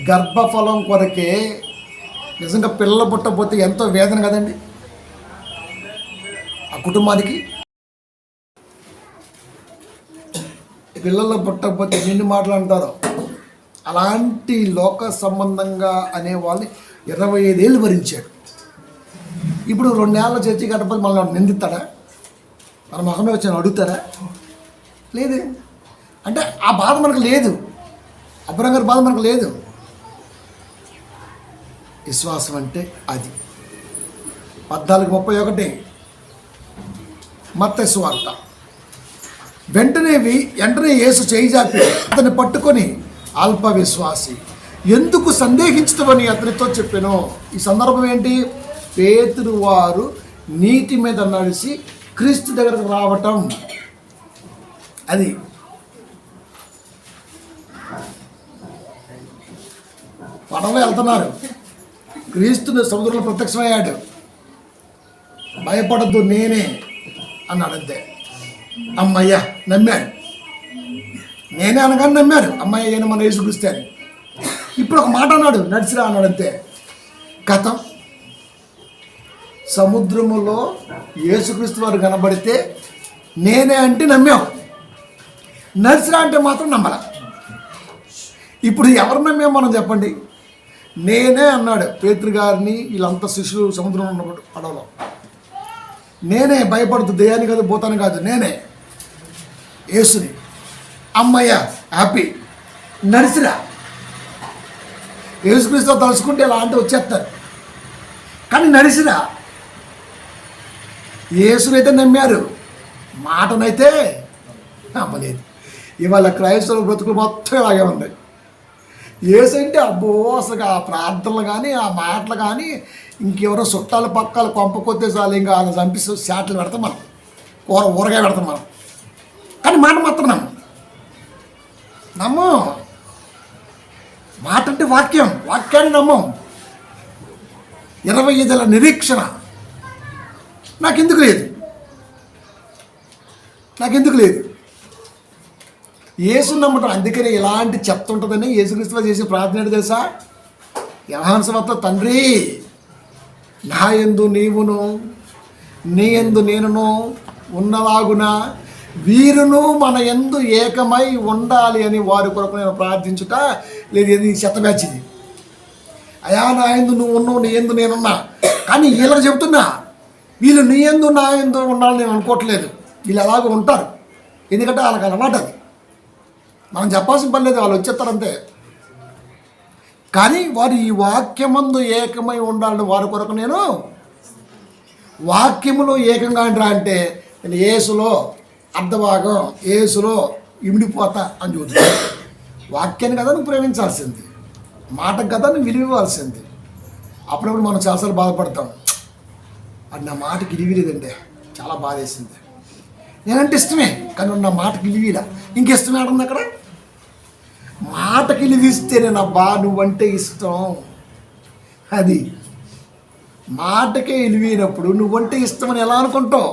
గర్భఫలం కొరకే నిజంగా పిల్లలు పుట్టకపోతే ఎంతో వేదన కదండి ఆ కుటుంబానికి. పిల్లలు పుట్టకపోతే నిన్ను మాట్లాడతారు. అలాంటి లోక సంబంధంగా అనే వాళ్ళని 25 ఏళ్ళు భరించాడు. ఇప్పుడు 2 ఏళ్ళ చర్చి కట్టకపోతే మనల్ని నిందిస్తాడా? మన మొహమే వచ్చి అడుగుతారా? లేదు. అంటే ఆ బాధ మనకు లేదు. అబ్రహం గారి బాధ మనకు లేదు. విశ్వాసం అంటే అది. 14:31 మత్తయి సువార్త. వెంటనే యేసు చేయి చాపి అతన్ని పట్టుకొని, అల్ప విశ్వాసి, ఎందుకు సందేహించటమని అతనితో చెప్పాను. ఈ సందర్భం ఏంటి? పేతురు వారు నీటి మీద నడిచి క్రీస్తు దగ్గరకు రావటం. అది పడవలో వెళ్తున్నారు. క్రీస్తుని సముద్రంలో ప్రత్యక్షమయ్యాడు. భయపడద్దు నేనే అన్నాడు. అంతే. అమ్మయ్య నమ్మాడు. నేనే అనగానే నమ్మాడు. అమ్మాయి అయినా మన యేసుక్రీస్తు అని. ఇప్పుడు ఒక మాట అన్నాడు, నడిచిరా అన్నాడు. అంతే. కథం. సముద్రములో యేసుక్రీస్తు వారు కనబడితే నేనే అంటే నమ్మాం, నడిచిరా అంటే మాత్రం నమ్మల. ఇప్పుడు ఎవరు నమ్మాం మనం చెప్పండి? నేనే అన్నాడు పేతురు గారిని, వీళ్ళంతా శిష్యులు సముద్రంలో ఉన్నప్పుడు పడవలో. నేనే, భయపడుతూ దెయ్యాన్ని కాదు భూతాన్ని కాదు, నేనే యేసుని. అమ్మయ్య హ్యాపీ, నడిచిరా. యేసుక్రీస్తు తలుచుకుంటే ఇలా అంటే వచ్చేస్తారు, కానీ నడిచిరా. యేసునైతే నమ్మారు, మాటనైతే నమ్మలేదు. ఇవాళ క్రైస్తవుల బ్రతుకులు మొత్తం ఇలాగే ఉన్నాయి. యేసు అంటే అబ్బో అసలు ఆ ప్రార్థనలు కానీ ఆ మాటలు కానీ ఇంకెవరో చుట్టాలు పక్కలు కొంపకొత్తే చాలు ఇంకా అలా చంపిస్తూ శాట్లు పెడతాం మనం, ఊరగాయ పెడతాం మనం. కానీ మాట మాత్రం నమ్మం. మాట అంటే వాక్యాన్ని నమ్మం. 25 ఏళ్ళ నిరీక్షణ నాకెందుకు లేదు. యేసు నమ్మటం. అందుకని ఇలాంటి చెప్తుంటుందని యేసుక్రీస్తులో చేసే ప్రార్థన ఏంటి తెలుసా? యోహాను సువార్త, తండ్రి నా యందు నీవును నీ యందు నేనును ఉన్నలాగున వీరును మన యందు ఏకమై ఉండాలి అని వారి కొరకు నేను ప్రార్థించుట. లేదు, ఇది శతబ్యాచిది. అయా నా యందు నువ్వు ఉన్నావు, నీ యందు నేనున్నా. కానీ వీళ్ళకి చెబుతున్నా, వీళ్ళు నీ యందు నా యందు ఉండాలని నేను అనుకోవట్లేదు. వీళ్ళు అలాగే ఉంటారు, ఎందుకంటే వాళ్ళకి అలవాటు అది. మనం చెప్పాల్సిన పని లేదు, వాళ్ళు వచ్చేస్తారంతే. కానీ వారు ఈ వాక్యమందు ఏకమై ఉండాలని వారి కొరకు నేను వాక్యములో ఏకంగా అంటారా అంటే నేను యేసులో అర్ధభాగం, యేసులో ఇమిడిపోతా అని చూస్తున్నాను. వాక్యాన్ని కదా నువ్వు ప్రేమించాల్సింది, మాటకు కదా నువ్వు విలువ ఇవ్వాల్సింది. అప్పుడప్పుడు మనం చాలాసార్లు బాధపడతాం, అది నా మాటకి విలువలేదండి, చాలా బాధ వేసింది. నేనంటే ఇష్టమే, కానీ నా మాటకి విలువలా. ఇంకిష్టమే ఆడుంది అక్కడ. మాటకి విలువిస్తేనే నబ్బా నువ్వంటే ఇష్టం. అది మాటకే విలువైనప్పుడు నువ్వంటే ఇష్టమని ఎలా అనుకుంటావు?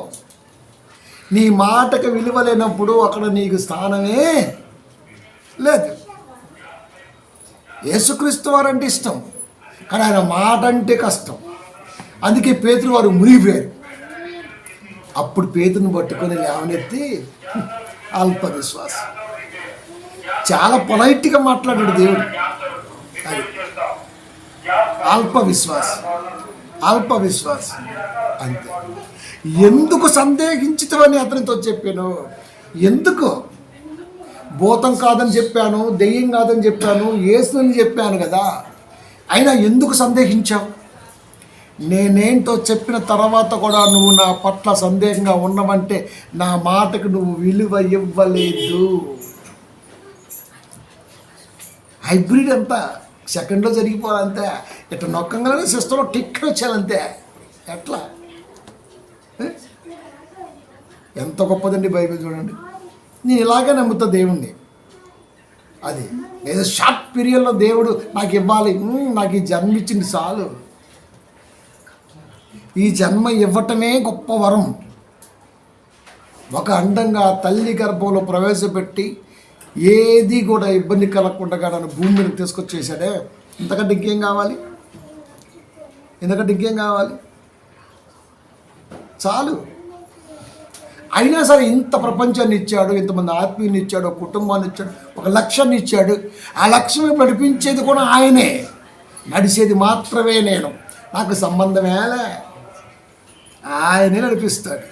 నీ మాటకు విలువ లేనప్పుడు అక్కడ నీకు స్థానమే లేదు. యేసుక్రీస్తు వారు అంటే ఇష్టం, కానీ ఆయన మాట అంటే కష్టం. అందుకే పేతురు వారు మునిగిపోయారు. అప్పుడు పేతురుని పట్టుకొని లేవనెత్తి, అల్ప విశ్వాసం. చాలా పొలైట్గా మాట్లాడాడు దేవుడు. అది అల్ప విశ్వాసం అంతే. ఎందుకు సందేహించుతావని అతనితో చెప్పాను. ఎందుకు? భూతం కాదని చెప్పాను, దెయ్యం కాదని చెప్పాను, యేసుని చెప్పాను కదా, అయినా ఎందుకు సందేహించావు? నేనేంటో చెప్పిన తర్వాత కూడా నువ్వు నా పట్ల సందేహంగా ఉన్నవంటే నా మాటకు నువ్వు విలువ ఇవ్వలేదు. హైబ్రిడ్ అంతా సెకండ్లో జరిగిపోవాలంతే. ఇట్లా నొక్కంగానే సిస్టంలో టిక్ వచ్చానంతే. ఎట్లా? ఎంత గొప్పదండి బైబిల్ చూడండి. నేను ఇలాగే నమ్ముతా దేవుణ్ణి. అది ఏదో షార్ట్ పీరియడ్లో దేవుడు నాకు ఇవ్వాలి, నాకు ఈ జన్మ ఇచ్చింది చాలు. ఈ జన్మ ఇవ్వటమే గొప్ప వరం. ఒక అండంగా తల్లి గర్భంలో ప్రవేశపెట్టి ఏది కూడా ఇబ్బంది కలగకుండా నన్ను భూమి మీదకి తీసుకొచ్చేసాడే, ఇంతకంటే ఇంకేం కావాలి? ఎందుకంటే ఇంకేం కావాలి? చాలు. అయినా సరే ఇంత ప్రపంచాన్ని ఇచ్చాడు, ఇంతమంది ఆత్మీయుని ఇచ్చాడు, ఒక కుటుంబాన్ని ఇచ్చాడు, ఒక లక్ష్యాన్ని ఇచ్చాడు. ఆ లక్ష్యం నడిపించేది కూడా ఆయనే, నడిచేది మాత్రమే నేను. నాకు సంబంధమేలే, ఆయనే నడిపిస్తాడు.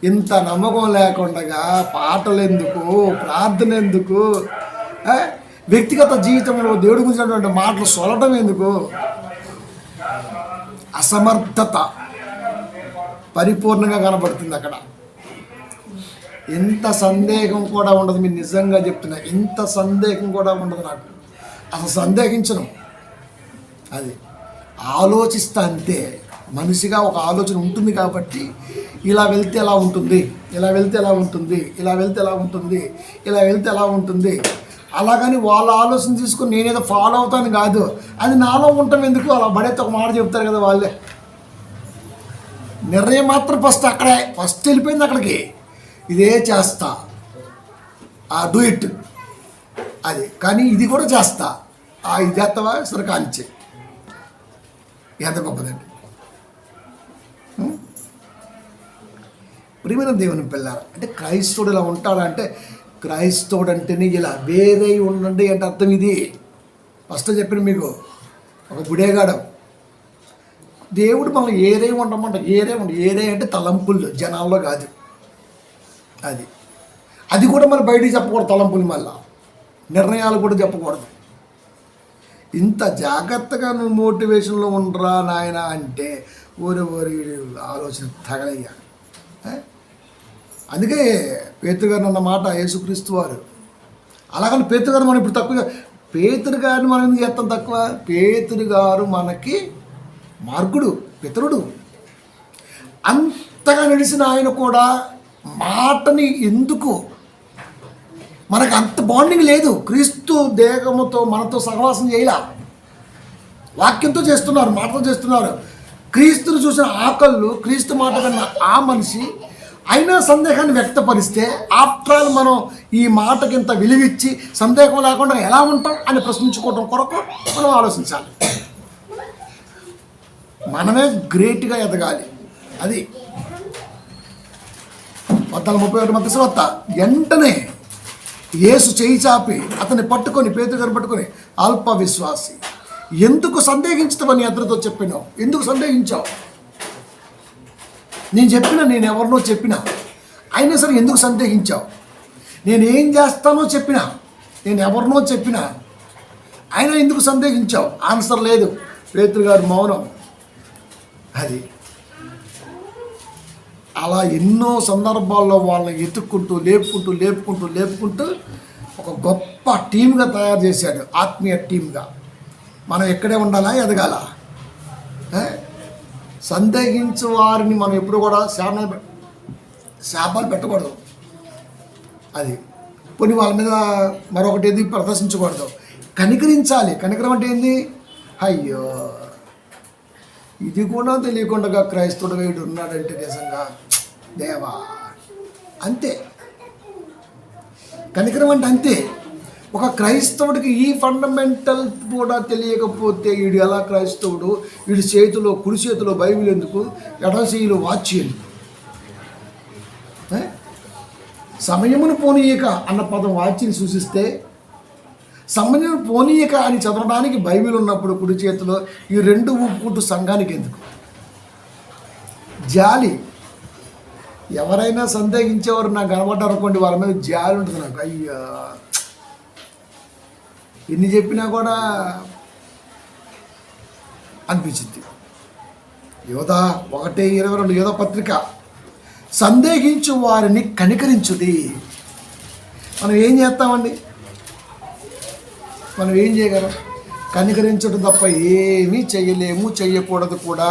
ఇంత నమ్మకం లేకుండా పాటలు ఎందుకు, ప్రార్థన ఎందుకు, వ్యక్తిగత జీవితంలో దేవుడి గురించినటువంటి మాటలు సొలటం ఎందుకు? అసమర్థత పరిపూర్ణంగా కనబడుతుంది అక్కడ. ఇంత సందేహం కూడా ఉండదు. మీరు నిజంగా చెప్తున్నా, ఇంత సందేహం కూడా ఉండదు. నాకు అసలు సందేహించను. అది ఆలోచిస్తా అంతే. మనిషిగా ఒక ఆలోచన ఉంటుంది కాబట్టి ఇలా వెళ్తే ఎలా ఉంటుంది, ఇలా వెళ్తే ఎలా ఉంటుంది, ఇలా వెళ్తే ఎలా ఉంటుంది, ఇలా వెళ్తే ఎలా ఉంటుంది, అలాగని వాళ్ళ ఆలోచన తీసుకుని నేనేదో ఫాలో అవుతాను కాదు. అది నాలో ఉండటం ఎందుకు? అలా పడేస్తే ఒక మాట చెప్తారు కదా వాళ్ళే. నిర్ణయం మాత్రం ఫస్ట్ వెళ్ళిపోయింది అక్కడికి. ఇదే చేస్తా, డూ ఇట్, అది. కానీ ఇది కూడా చేస్తా, ఇది చేస్తావా సరే కానిచ్చే. ఎంత గొప్పదండి. ప్రియమైన దేవుని పిల్లారా, అంటే క్రైస్తవుడు ఇలా ఉంటాడంటే, క్రైస్తవుడు అంటేనే ఇలా వేరే ఉండండి అంటే అర్థం ఇది. ఫస్ట్ చెప్పిన మీకు ఒక బుడేగాడు, దేవుడు మనం ఏరే ఉండమంట. ఏరే అంటే తలంపులు, జనాల్లో కాదు. అది కూడా మనం బయటికి చెప్పకూడదు. తలంపులు మళ్ళా నిర్ణయాలు కూడా చెప్పకూడదు. ఇంత జాగ్రత్తగా నువ్వు మోటివేషన్లో ఉండరా నాయన అంటే ఊరి ఆలోచన తగలయ్యా. అందుకే పేతురు గారు అన్న మాట యేసుక్రీస్తు వారు. అలాగని పేతురు గారు మనం ఇప్పుడు తక్కువ, పేతురు గారిని మనం ఎందుకు చేస్తాం తక్కువ? పేతురు గారు మనకి మార్గుడు, పితరుడు. అంతగా నడిచిన ఆయన కూడా మాటని ఎందుకు, మనకు అంత బాండింగ్ లేదు. క్రీస్తు దేహముతో మనతో సహవాసం చేయలా, వాక్యంతో చేస్తున్నారు, మాటతో చేస్తున్నారు. క్రీస్తును చూసిన ఆకళ్ళు, క్రీస్తు మాట కన్నా ఆ మనిషి అయినా సందేహాన్ని వ్యక్తపరిస్తే, ఆఫ్టర్ ఆల్ మనం ఈ మాటకి ఇంత విలువిచ్చి సందేహం లేకుండా ఎలా ఉంటాం అని ప్రశ్నించుకోవడం కొరకు మనం ఆలోచించాలి. మనమే గ్రేట్గా ఎదగాలి. అది 14:31 మత్తయి సువార్త. వెంటనే యేసు చేయి చాపి అతన్ని పట్టుకొని, పేతురు గారిని పట్టుకొని, అల్ప విశ్వాసి ఎందుకు సందేహించుతావని అతనితో చెప్పినావు? ఎందుకు సందేహించావు? నేను ఎవరినో చెప్పినా అయినా సరే ఎందుకు సందేహించావు? నేనేం చేస్తానో చెప్పినా, నేను ఎవరినో చెప్పినా అయినా ఎందుకు సందేహించావు? ఆన్సర్ లేదు. పేతురు గారు మౌనం. అది అలా ఎన్నో సందర్భాల్లో వాళ్ళని ఎత్తుక్కుంటూ లేపుకుంటూ ఒక గొప్ప టీమ్గా తయారు చేశాడు, ఆత్మీయ టీమ్గా. మనం ఎక్కడే ఉండాలా, ఎదగాల. సందేహించు వారిని మనం ఎప్పుడు కూడా శాపాలు పెట్టకూడదు. అది కొన్ని వాళ్ళ మీద మరొకటి ఏది ప్రదర్శించకూడదు. కనికరించాలి. కనికరం అంటే ఏంది? అయ్యో ఇది కూడా తెలియకుండా క్రైస్తవుడు వీడు ఉన్నాడంటే నిజంగా దేవా, అంతే. కనికరం అంటే అంతే. ఒక క్రైస్తవుడికి ఈ ఫండమెంటల్ కూడా తెలియకపోతే వీడు ఎలా క్రైస్తవుడు? వీడి చేతిలో, కుడి చేతిలో బైబిల్ ఎందుకు, ఎడమ చేతిలో వాచ్ ఎందుకు? సమయమును పోనీయక అన్న పదం వాచ్ని సూచిస్తే, సమయం పోనీయక అని చదవడానికి బైబిల్ ఉన్నప్పుడు కుడి చేతిలో ఈ రెండు ఊపుకుంటూ సంఘానికి ఎందుకు? జాలి. ఎవరైనా సందేహించేవారు నాకు కనబడ్డారు అనుకోండి, వాళ్ళ మీద జాలి ఉంటుంది నాకు. అయ్యా, ఎన్ని చెప్పినా కూడా అనిపించింది. యోధ 1:22 యోధ పత్రిక. సందేహించు వారిని కనికరించుడి. మనం ఏం చేస్తామండి? మనం ఏం చేయగలం? కనికరించడం తప్ప ఏమీ చేయలేము, చెయ్యకూడదు కూడా.